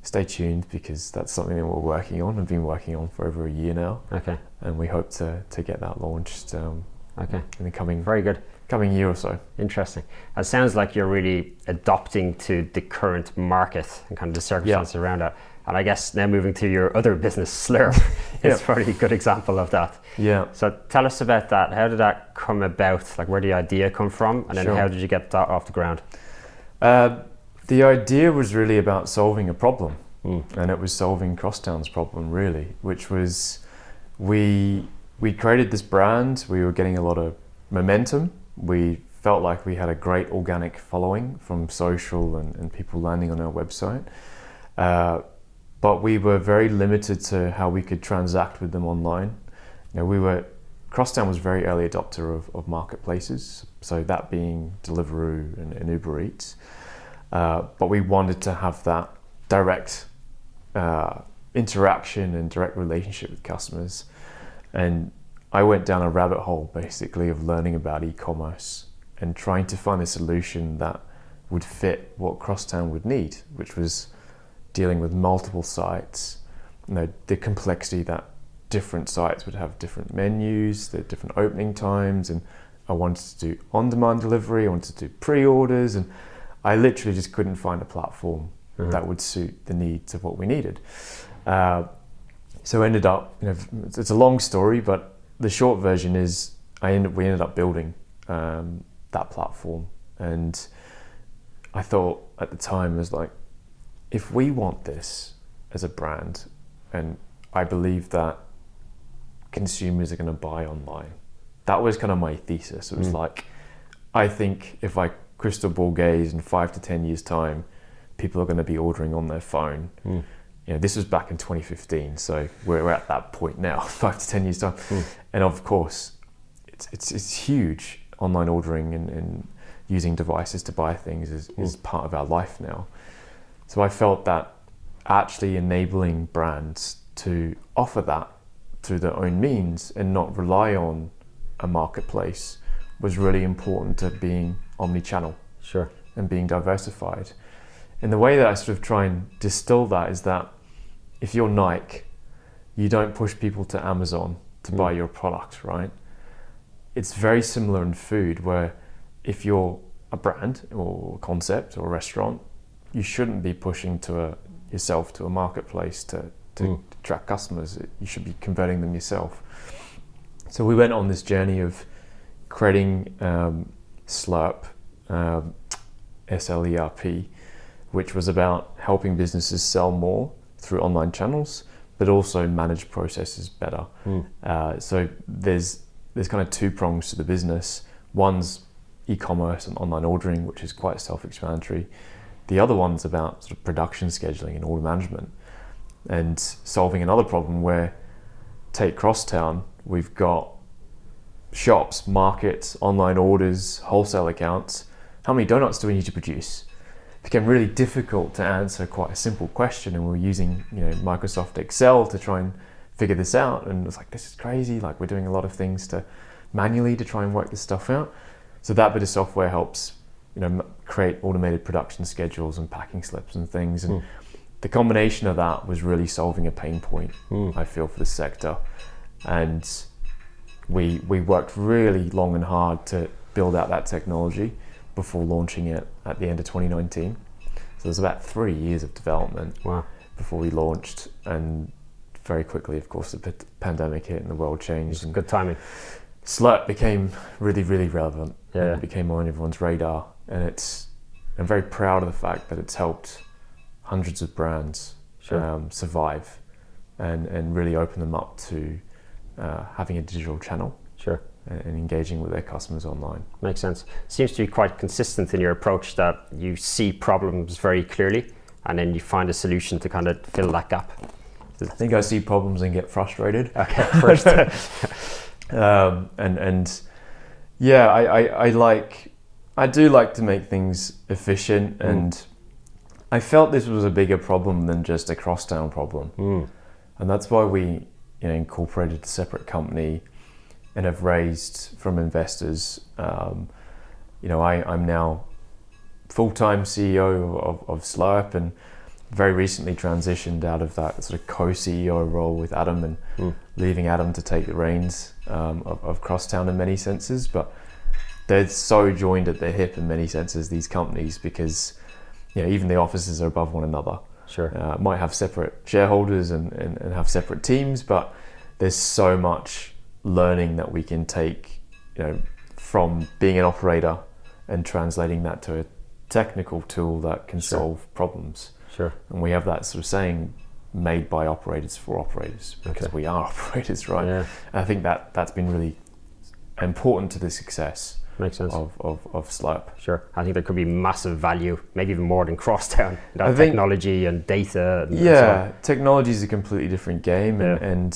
stay tuned, because that's something that we're working on and been working on for over a year now. Okay. And we hope to get that launched in the coming year or so. Interesting. It sounds like you're really adopting to the current market and kind of the circumstances around it. And I guess now moving to your other business, Slerp, is probably a good example of that. Yeah. So tell us about that. How did that come about? Like, where did the idea come from? And then how did you get that off the ground? The idea was really about solving a problem. And it was solving Crosstown's problem, really, which was we created this brand. We were getting a lot of momentum. We felt like we had a great organic following from social and people landing on our website. But we were very limited to how we could transact with them online. Crosstown was very early adopter of marketplaces, so that being Deliveroo and Uber Eats. But we wanted to have that direct interaction and direct relationship with customers. And I went down a rabbit hole, basically, of learning about e-commerce and trying to find a solution that would fit what Crosstown would need, which was dealing with multiple sites, the complexity that different sites would have different menus, the different opening times, and I wanted to do on-demand delivery, I wanted to do pre-orders, and I literally just couldn't find a platform that would suit the needs of what we needed. So ended up, it's a long story, but the short version is we ended up building that platform. And I thought at the time, was like, if we want this as a brand, and I believe that consumers are going to buy online, that was kind of my thesis. It was like, I think if I crystal ball gaze in 5 to 10 years time, people are going to be ordering on their phone. This was back in 2015, so we're at that point now, 5 to 10 years time. And of course, it's huge. Online ordering and using devices to buy things is part of our life now. So I felt that actually enabling brands to offer that through their own means and not rely on a marketplace was really important to being omni-channel and being diversified. And the way that I sort of try and distill that is that if you're Nike, you don't push people to Amazon to buy your product, right? It's very similar in food, where if you're a brand or concept or a restaurant, you shouldn't be pushing to yourself to a marketplace to attract customers. You should be converting them yourself. So we went on this journey of creating Slerp, SLERP, which was about helping businesses sell more through online channels, but also manage processes better. So there's kind of two prongs to the business. One's e-commerce and online ordering, which is quite self-explanatory. The other one's about sort of production scheduling and order management, and solving another problem where, take Crosstown, we've got shops, markets, online orders, wholesale accounts. How many donuts do we need to produce? It became really difficult to answer quite a simple question, and we were using Microsoft Excel to try and figure this out, and it was like, this is crazy, like we're doing a lot of things to manually to try and work this stuff out. So that bit of software helps create automated production schedules and packing slips and things, and the combination of that was really solving a pain point, I feel, for the sector. And we worked really long and hard to build out that technology before launching it at the end of 2019. So there's about 3 years of development before we launched, and very quickly, of course, the pandemic hit and the world changed. And good timing. Slerp became really, really relevant. Yeah. It became on everyone's radar, and I'm very proud of the fact that it's helped hundreds of brands survive and really open them up to having a digital channel. Sure. And engaging with their customers online. Makes sense. Seems to be quite consistent in your approach, that you see problems very clearly and then you find a solution to kind of fill that gap. I think I see problems and get frustrated. Okay, first. I do like to make things efficient, and I felt this was a bigger problem than just a Crosstown problem. And that's why we incorporated a separate company and have raised from investors. I'm now full-time CEO of Slerp, and very recently transitioned out of that sort of co-CEO role with Adam, and leaving Adam to take the reins of Crosstown in many senses. But they're so joined at the hip in many senses, these companies, because even the offices are above one another. Sure. Might have separate shareholders and have separate teams, but there's so much learning that we can take from being an operator and translating that to a technical tool that can solve problems. Sure. And we have that sort of saying, made by operators for operators, because we are operators, right? Yeah. And I think that's been really important to the success. Makes sense. Of Slerp. Sure. I think there could be massive value, maybe even more than Crosstown, that technology and data. And so on. Technology is a completely different game, Yeah. and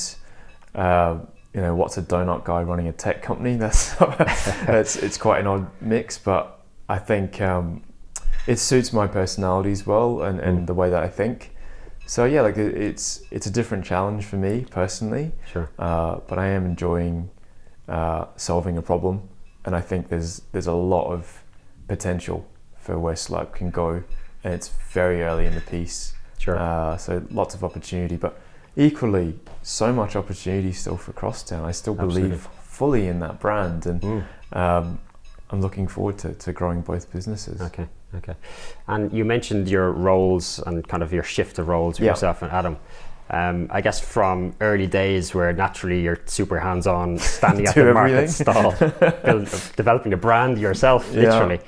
what's a donut guy running a tech company? That's it's quite an odd mix, but I think it suits my personality as well, and the way that I think. So it's a different challenge for me personally. Sure. But I am enjoying solving a problem, and I think there's a lot of potential for where Slerp can go, and it's very early in the piece. Sure. So lots of opportunity, but equally so much opportunity still for Crosstown. I still believe fully in that brand, and I'm looking forward to growing both businesses. Okay. And you mentioned your roles and kind of your shift of roles with yourself and Adam. I guess from early days where naturally you're super hands-on, standing at the market stall, developing a brand yourself, literally.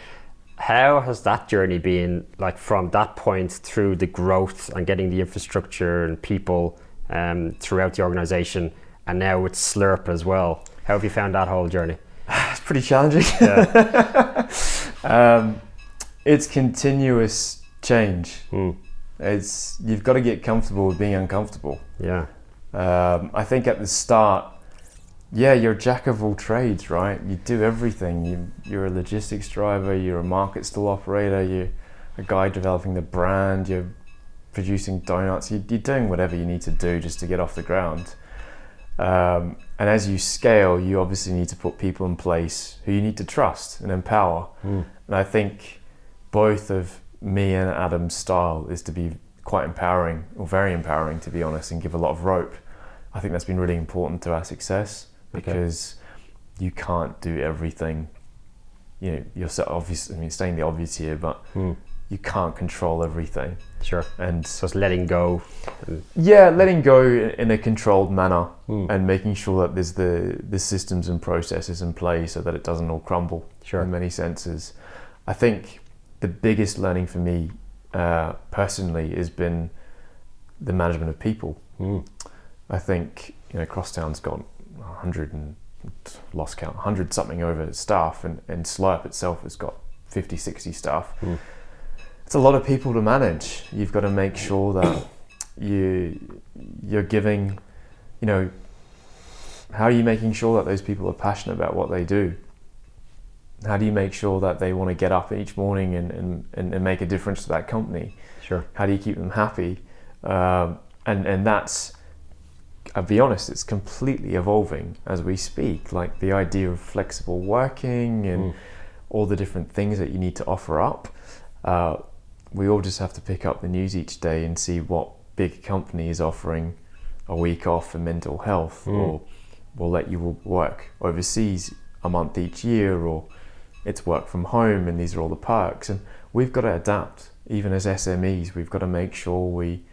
How has that journey been, like, from that point through the growth and getting the infrastructure and people throughout the organization, and now with Slerp as well? How have you found that whole journey? It's pretty challenging. It's continuous change. You've got to get comfortable with being uncomfortable. I think at the start, you're a jack of all trades, right? You do everything. You're a logistics driver, you're a market stall operator, you're a guy developing the brand, you're producing donuts, you're doing whatever you need to do just to get off the ground. And as you scale, you obviously need to put people in place who you need to trust and empower. And I think both of me and Adam's style is to be quite empowering, or very empowering, to be honest, and give a lot of rope. I think that's been really important to our success, because you can't do everything. Yourself, obviously, stating the obvious here, but you can't control everything. Sure. And So it's letting go. yeah, letting go in a controlled manner and making sure that there's the systems and processes in place so that it doesn't all crumble. Sure. In many senses. I think the biggest learning for me personally has been the management of people. I think, you know, Crosstown's got 100 and lost count, 100 something over staff, and Slerp itself has got 50, 60 staff. It's a lot of people to manage. You've got to make sure that you're giving, you know, how are you making sure that those people are passionate about what they do? How do you make sure that they want to get up each morning and make a difference to that company? Sure. How do you keep them happy? And that's, I'll be honest, it's completely evolving as we speak. Like the idea of flexible working and all the different things that you need to offer up. We all just have to pick up the news each day and see what big company is offering a week off for mental health, or will let you work overseas a month each year, or it's work from home and these are all the perks. And we've got to adapt. Even as SMEs, we've got to make sure we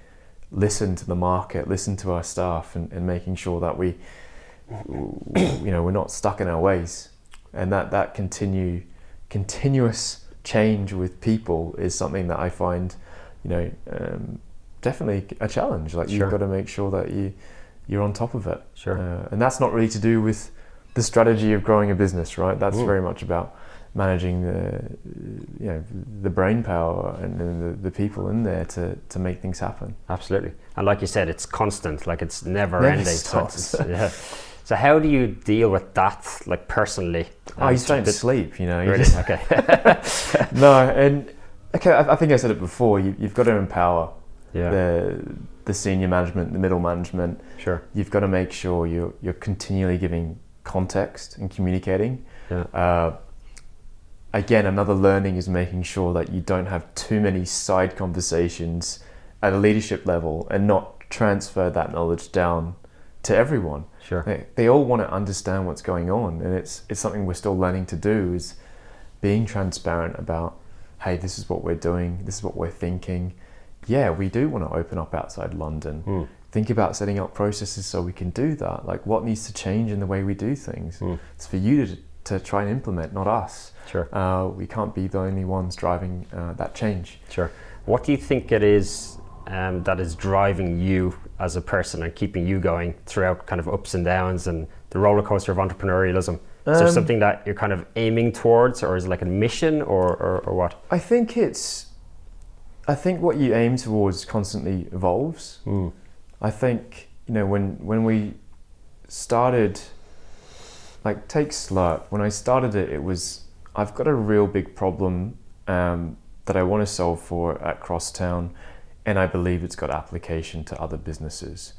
listen to the market, listen to our staff, and making sure that we, you know, we're not stuck in our ways. And that continuous change with people is something that I find, you know, definitely a challenge. Like you've got to make sure that you're on top of it. Sure. And that's not really to do with the strategy of growing a business, right? That's very much about managing the brain power and the people in there to make things happen. Absolutely. And like you said, it's constant, like it's never ending. Stops. So how do you deal with that, like personally? You don't sleep, you know. Really? Okay. No, and okay, I think I said it before. You've got to empower the senior management, the middle management. Sure. You've got to make sure you're continually giving context and communicating. Yeah. Again, another learning is making sure that you don't have too many side conversations at a leadership level and not transfer that knowledge down to everyone. Sure. They all want to understand what's going on, and it's something we're still learning to do, is being transparent about, hey, this is what we're doing, this is what we're thinking. Yeah, we do want to open up outside London. Think about setting up processes so we can do that. Like, what needs to change in the way we do things? It's for you to try and implement, not us. Sure. We can't be the only ones driving that change. Sure. What do you think it is that is driving you as a person and keeping you going throughout kind of ups and downs and the roller coaster of entrepreneurialism? Is there something that you're kind of aiming towards, or is it like a mission, or what? I think what you aim towards constantly evolves. I think, you know, when we started, like take Slerp, when I started it was, I've got a real big problem that I want to solve for at Crosstown, and I believe it's got application to other businesses.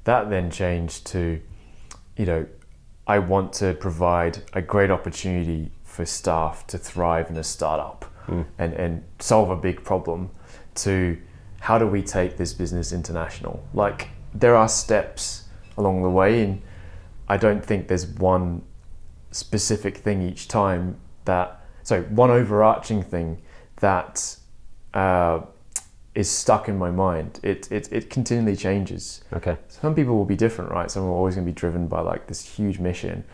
That then changed to, you know, I want to provide a great opportunity for staff to thrive in a startup and solve a big problem, to how do we take this business international? Like, there are steps along the way, and I don't think there's one specific thing each time one overarching thing that is stuck in my mind. It continually changes. Okay. Some people will be different, right? Some are always going to be driven by like this huge mission.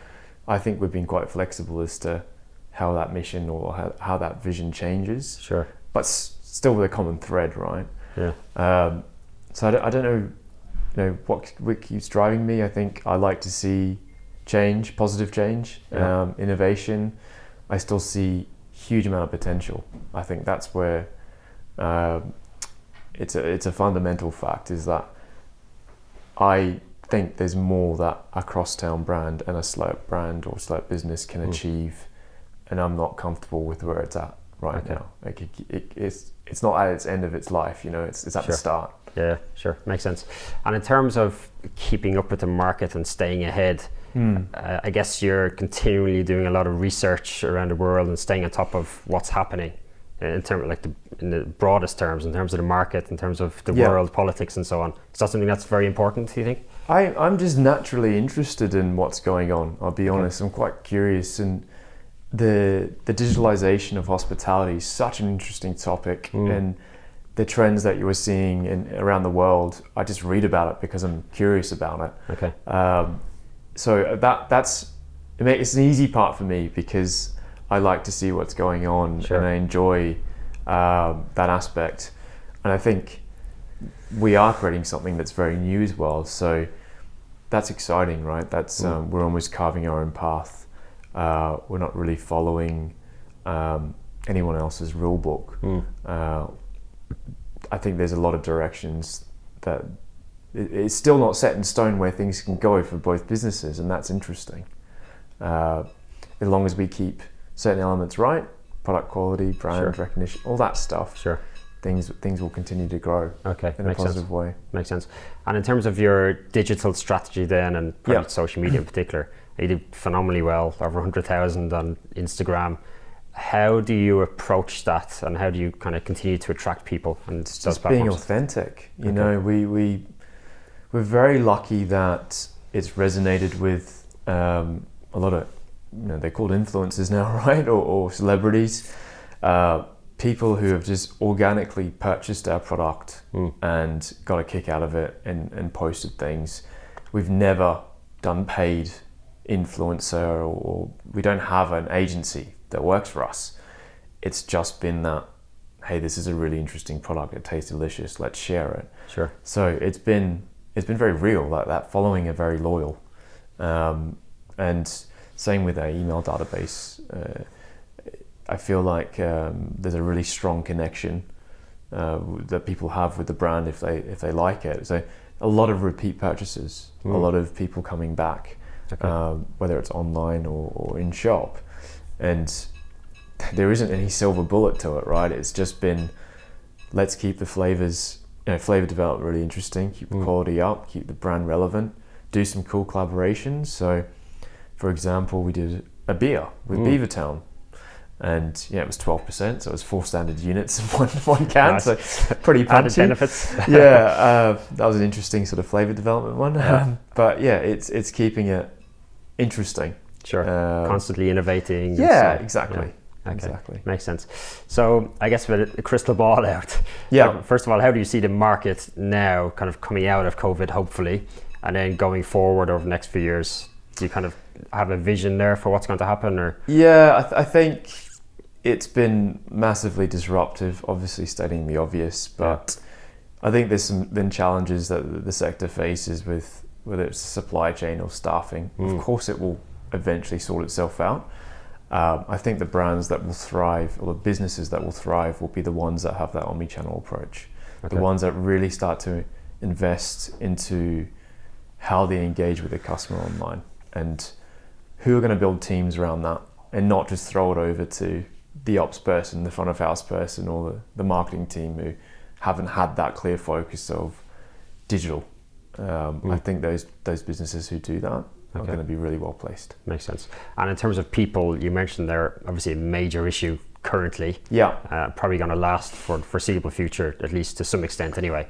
I think we've been quite flexible as to how that mission or how that vision changes. Sure. But still with a common thread, right? Yeah. So I don't know, what keeps driving me. I think I like to see change, positive change, innovation. I still see huge amount of potential. I think that's where it's a fundamental fact, is that I think there's more that a Crosstown brand and a Slerp brand or Slerp business can achieve, and I'm not comfortable with where it's at right now. Like it's not at its end of its life, you know. It's at the start. Yeah, sure, makes sense. And in terms of keeping up with the market and staying ahead, I guess you're continually doing a lot of research around the world and staying on top of what's happening in terms of like in the broadest terms, in terms of the market, in terms of the world, politics, and so on. Is that something that's very important, do you think? I'm just naturally interested in what's going on. I'll be honest. I'm quite curious, and the digitalization of hospitality is such an interesting topic, and the trends that you were seeing around the world, I just read about it because I'm curious about it. Okay. So it's an easy part for me because I like to see what's going on, Sure. and I enjoy that aspect. And I think we are creating something that's very new as well. So that's exciting, right? That's we're almost carving our own path. We're not really following anyone else's rule book. I think there's a lot of directions that it's still not set in stone where things can go for both businesses, and that's interesting. As long as we keep certain elements right, product quality, brand recognition, all that stuff, things will continue to grow in a positive way. Makes sense. And in terms of your digital strategy then, and probably social media in particular, you did phenomenally well, over 100,000 on Instagram. How do you approach that, and how do you kind of continue to attract people and it's those just platforms? being authentic. You know, we're very lucky that it's resonated with a lot of, they're called influencers now, right? Or celebrities, people who have just organically purchased our product and got a kick out of it and posted things. We've never done paid influencer, or we don't have an agency that works for us. It's just been that, hey, this is a really interesting product, it tastes delicious, let's share it. Sure. So it's been very real. That following are very loyal, and same with our email database. I feel like there's a really strong connection that people have with the brand if they like it. So a lot of repeat purchases, a lot of people coming back, whether it's online or in shop. And there isn't any silver bullet to it, right? It's just been, let's keep the flavors, flavor development really interesting, keep the quality up, keep the brand relevant, do some cool collaborations. So, for example, we did a beer with Beavertown, and it was 12%, so it was 4 standard units in one can, Nice. so pretty punchy. Added benefits. That was an interesting sort of flavor development one. But yeah, it's keeping it interesting. Sure. Constantly innovating. Yeah, exactly. Yeah. Okay. Exactly. Makes sense. So I guess with a crystal ball out. First of all, how do you see the market now kind of coming out of COVID, hopefully, and then going forward over the next few years? Do you kind of have a vision there for what's going to happen? Or Yeah, I think it's been massively disruptive, obviously stating the obvious, but I think there's been challenges that the sector faces with whether it's supply chain or staffing. Of course it will eventually sort itself out. I think the brands that will thrive, or the businesses that will thrive, will be the ones that have that omni-channel approach. The ones that really start to invest into how they engage with the customer online, and who are going to build teams around that, and not just throw it over to the ops person, the front of house person, or the marketing team who haven't had that clear focus of digital. I think those businesses who do that are going to be really well placed. Makes sense. And in terms of people, you mentioned they're obviously a major issue currently. Probably going to last for the foreseeable future, at least to some extent anyway.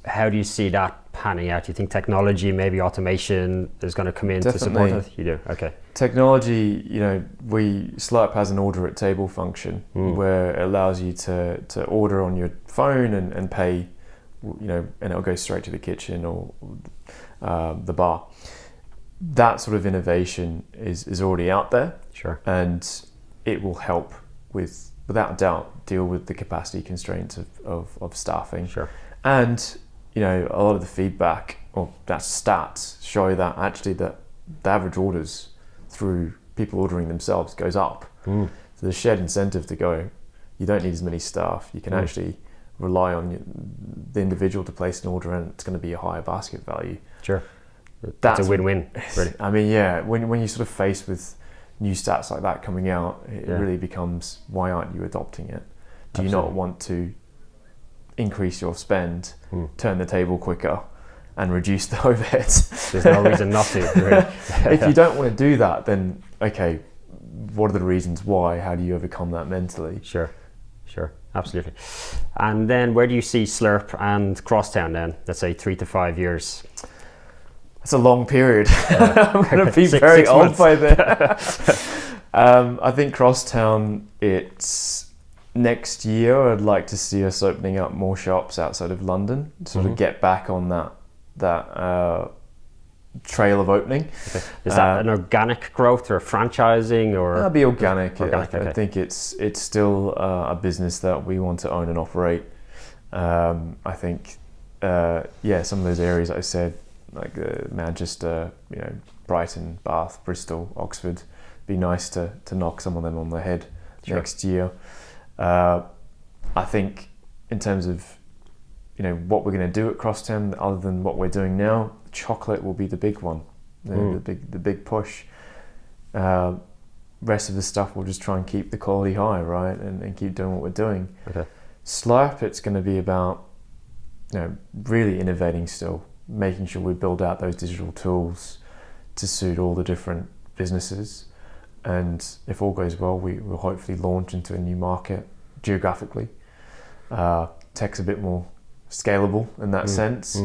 How do you see that panning out? Do you think technology, maybe automation, is going to come in to support it? You do? Okay. Technology, Slerp has an order at table function where it allows you to order on your phone and pay, and it'll go straight to the kitchen or the bar. That sort of innovation is already out there. Sure. And it will help without a doubt, deal with the capacity constraints of staffing. Sure. And a lot of the feedback, or that stats show that actually the average orders through people ordering themselves goes up. So there's shared incentive to go, you don't need as many staff, you can actually rely on the individual to place an order, and it's going to be a higher basket value. Sure. That's a win-win, really. I mean, when you're sort of faced with new stats like that coming out, it really becomes, why aren't you adopting it? Do you not want to increase your spend, turn the table quicker, and reduce the overheads? There's no reason not to, really. If you don't want to do that, then okay, what are the reasons why? How do you overcome that mentally? Sure, absolutely. And then where do you see Slerp and Crosstown then, let's say 3 to 5 years? It's a long period. I'm going to be very old by then. I think Crosstown, it's next year. I'd like to see us opening up more shops outside of London, sort of get back on that trail of opening. Okay. Is that an organic growth or a franchising or? That'll be organic. Organic, I okay. think it's still a business that we want to own and operate. I think some of those areas I said, like Manchester, Brighton, Bath, Bristol, Oxford, be nice to knock some of them on the head next year. I think in terms of what we're going to do at Crosstown, other than what we're doing now, chocolate will be the big one, the big push. Rest of the stuff we'll just try and keep the quality high, right, and keep doing what we're doing. Okay. Slerp, it's going to be about really innovating still, making sure we build out those digital tools to suit all the different businesses, and if all goes well, we will hopefully launch into a new market geographically. Tech's a bit more scalable in that sense,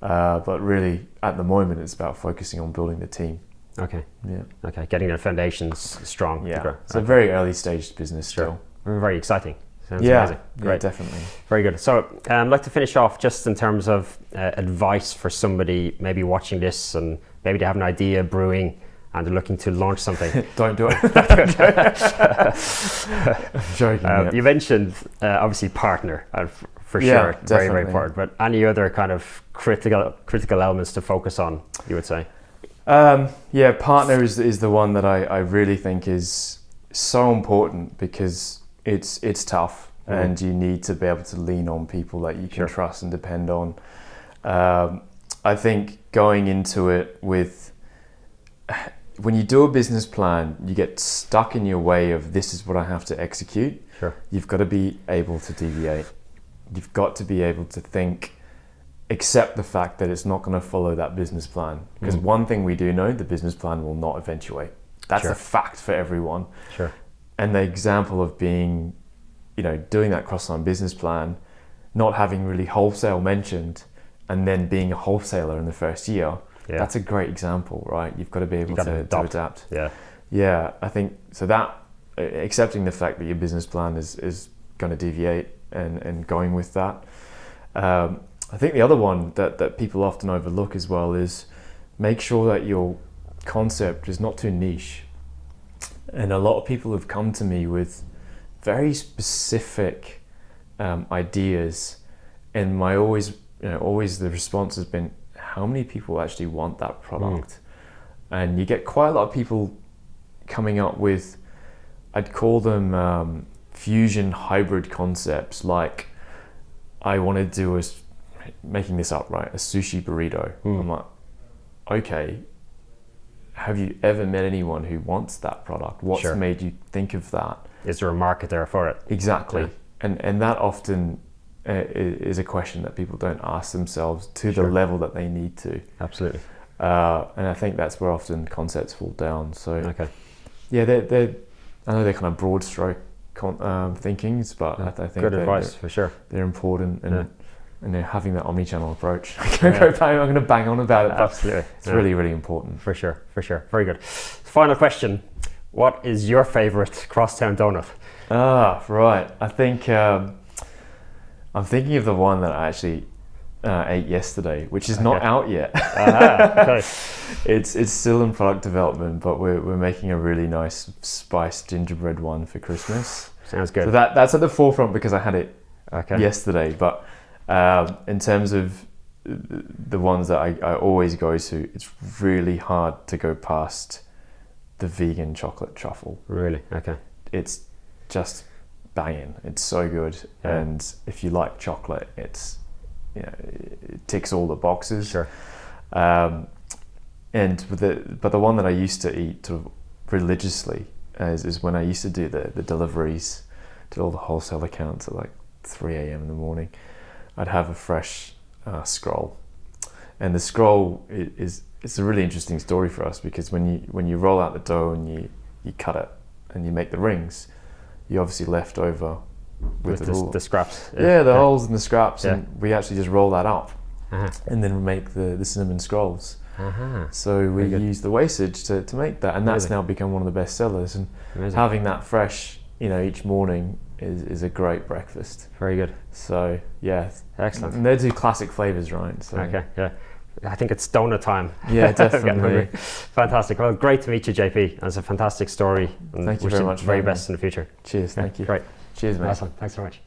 but really at the moment it's about focusing on building the team. Okay. Yeah. Okay. Getting the foundations strong. Yeah. To grow. It's a very early stage business still. Very exciting. Sounds Yeah. amazing. Great. Yeah, definitely. Very good. So I'd like to finish off just in terms of advice for somebody maybe watching this and maybe they have an idea brewing and they're looking to launch something. Don't do it. I'm joking. You mentioned obviously partner for Yeah, sure, very, very definitely. important. But any other kind of critical elements to focus on, you would say? Partner is the one that I really think is so important because it's tough and you need to be able to lean on people that you can trust and depend on. I think going into it with, when you do a business plan, you get stuck in your way of this is what I have to execute. Sure. You've got to be able to deviate. You've got to be able to accept the fact that it's not going to follow that business plan. Because one thing we do know, the business plan will not eventuate. That's a fact for everyone. Sure. And the example of being, doing that cross-line business plan, not having really wholesale mentioned, and then being a wholesaler in the first year, that's a great example, right? You've got to be able to adapt. Yeah, I think so. That accepting the fact that your business plan is going to deviate and going with that. I think the other one that people often overlook as well is make sure that your concept is not too niche. And a lot of people have come to me with very specific ideas, and my always the response has been, how many people actually want that product? And you get quite a lot of people coming up with, I'd call them fusion hybrid concepts, like I want to do making this up, right, a sushi burrito. I'm like, okay, have you ever met anyone who wants that product? What's made you think of that? Is there a market there for it? Exactly. And that often is a question that people don't ask themselves to the level that they need to. Absolutely. And I think that's where often concepts fall down. So I know they're kind of broad stroke thinkings, but I think good advice for sure. They're important, and they're having that omni-channel approach. I'm going to bang on about it, but absolutely, it's really, really important. For sure. Very good. Final question: what is your favorite Crosstown donut? Right. I think I'm thinking of the one that I actually ate yesterday, which is not out yet. Okay. It's still in product development, but we're making a really nice spiced gingerbread one for Christmas. Sounds good. So that's at the forefront because I had it yesterday. But in terms of the ones that I always go to, it's really hard to go past the vegan chocolate truffle. Really? Okay. It's just banging. It's so good. And if you like chocolate, it ticks all the boxes. Sure. But the one that I used to eat sort of religiously is when I used to do the deliveries to all the wholesale accounts at like 3 a.m. in the morning. I'd have a fresh scroll, and the scroll it's a really interesting story for us because when you roll out the dough and you cut it and you make the rings, you obviously left over with the scraps. The holes and the scraps, and we actually just roll that up Uh-huh. and then make the cinnamon scrolls. So we good. use the wastage to make that, and that's Amazing. now become one of the best sellers. And Amazing. having that fresh, each morning is a great breakfast. Very good. So yeah, Excellent. and they do classic flavors, right? So Okay, yeah. I think it's donut time. yeah, I'm getting definitely. hungry. Fantastic. Well, great to meet you, JP. It's a fantastic story. And Thank you wish very much the for very having me. best in the future. Cheers, thank you. Great. Cheers, mate. Awesome. Thanks so much.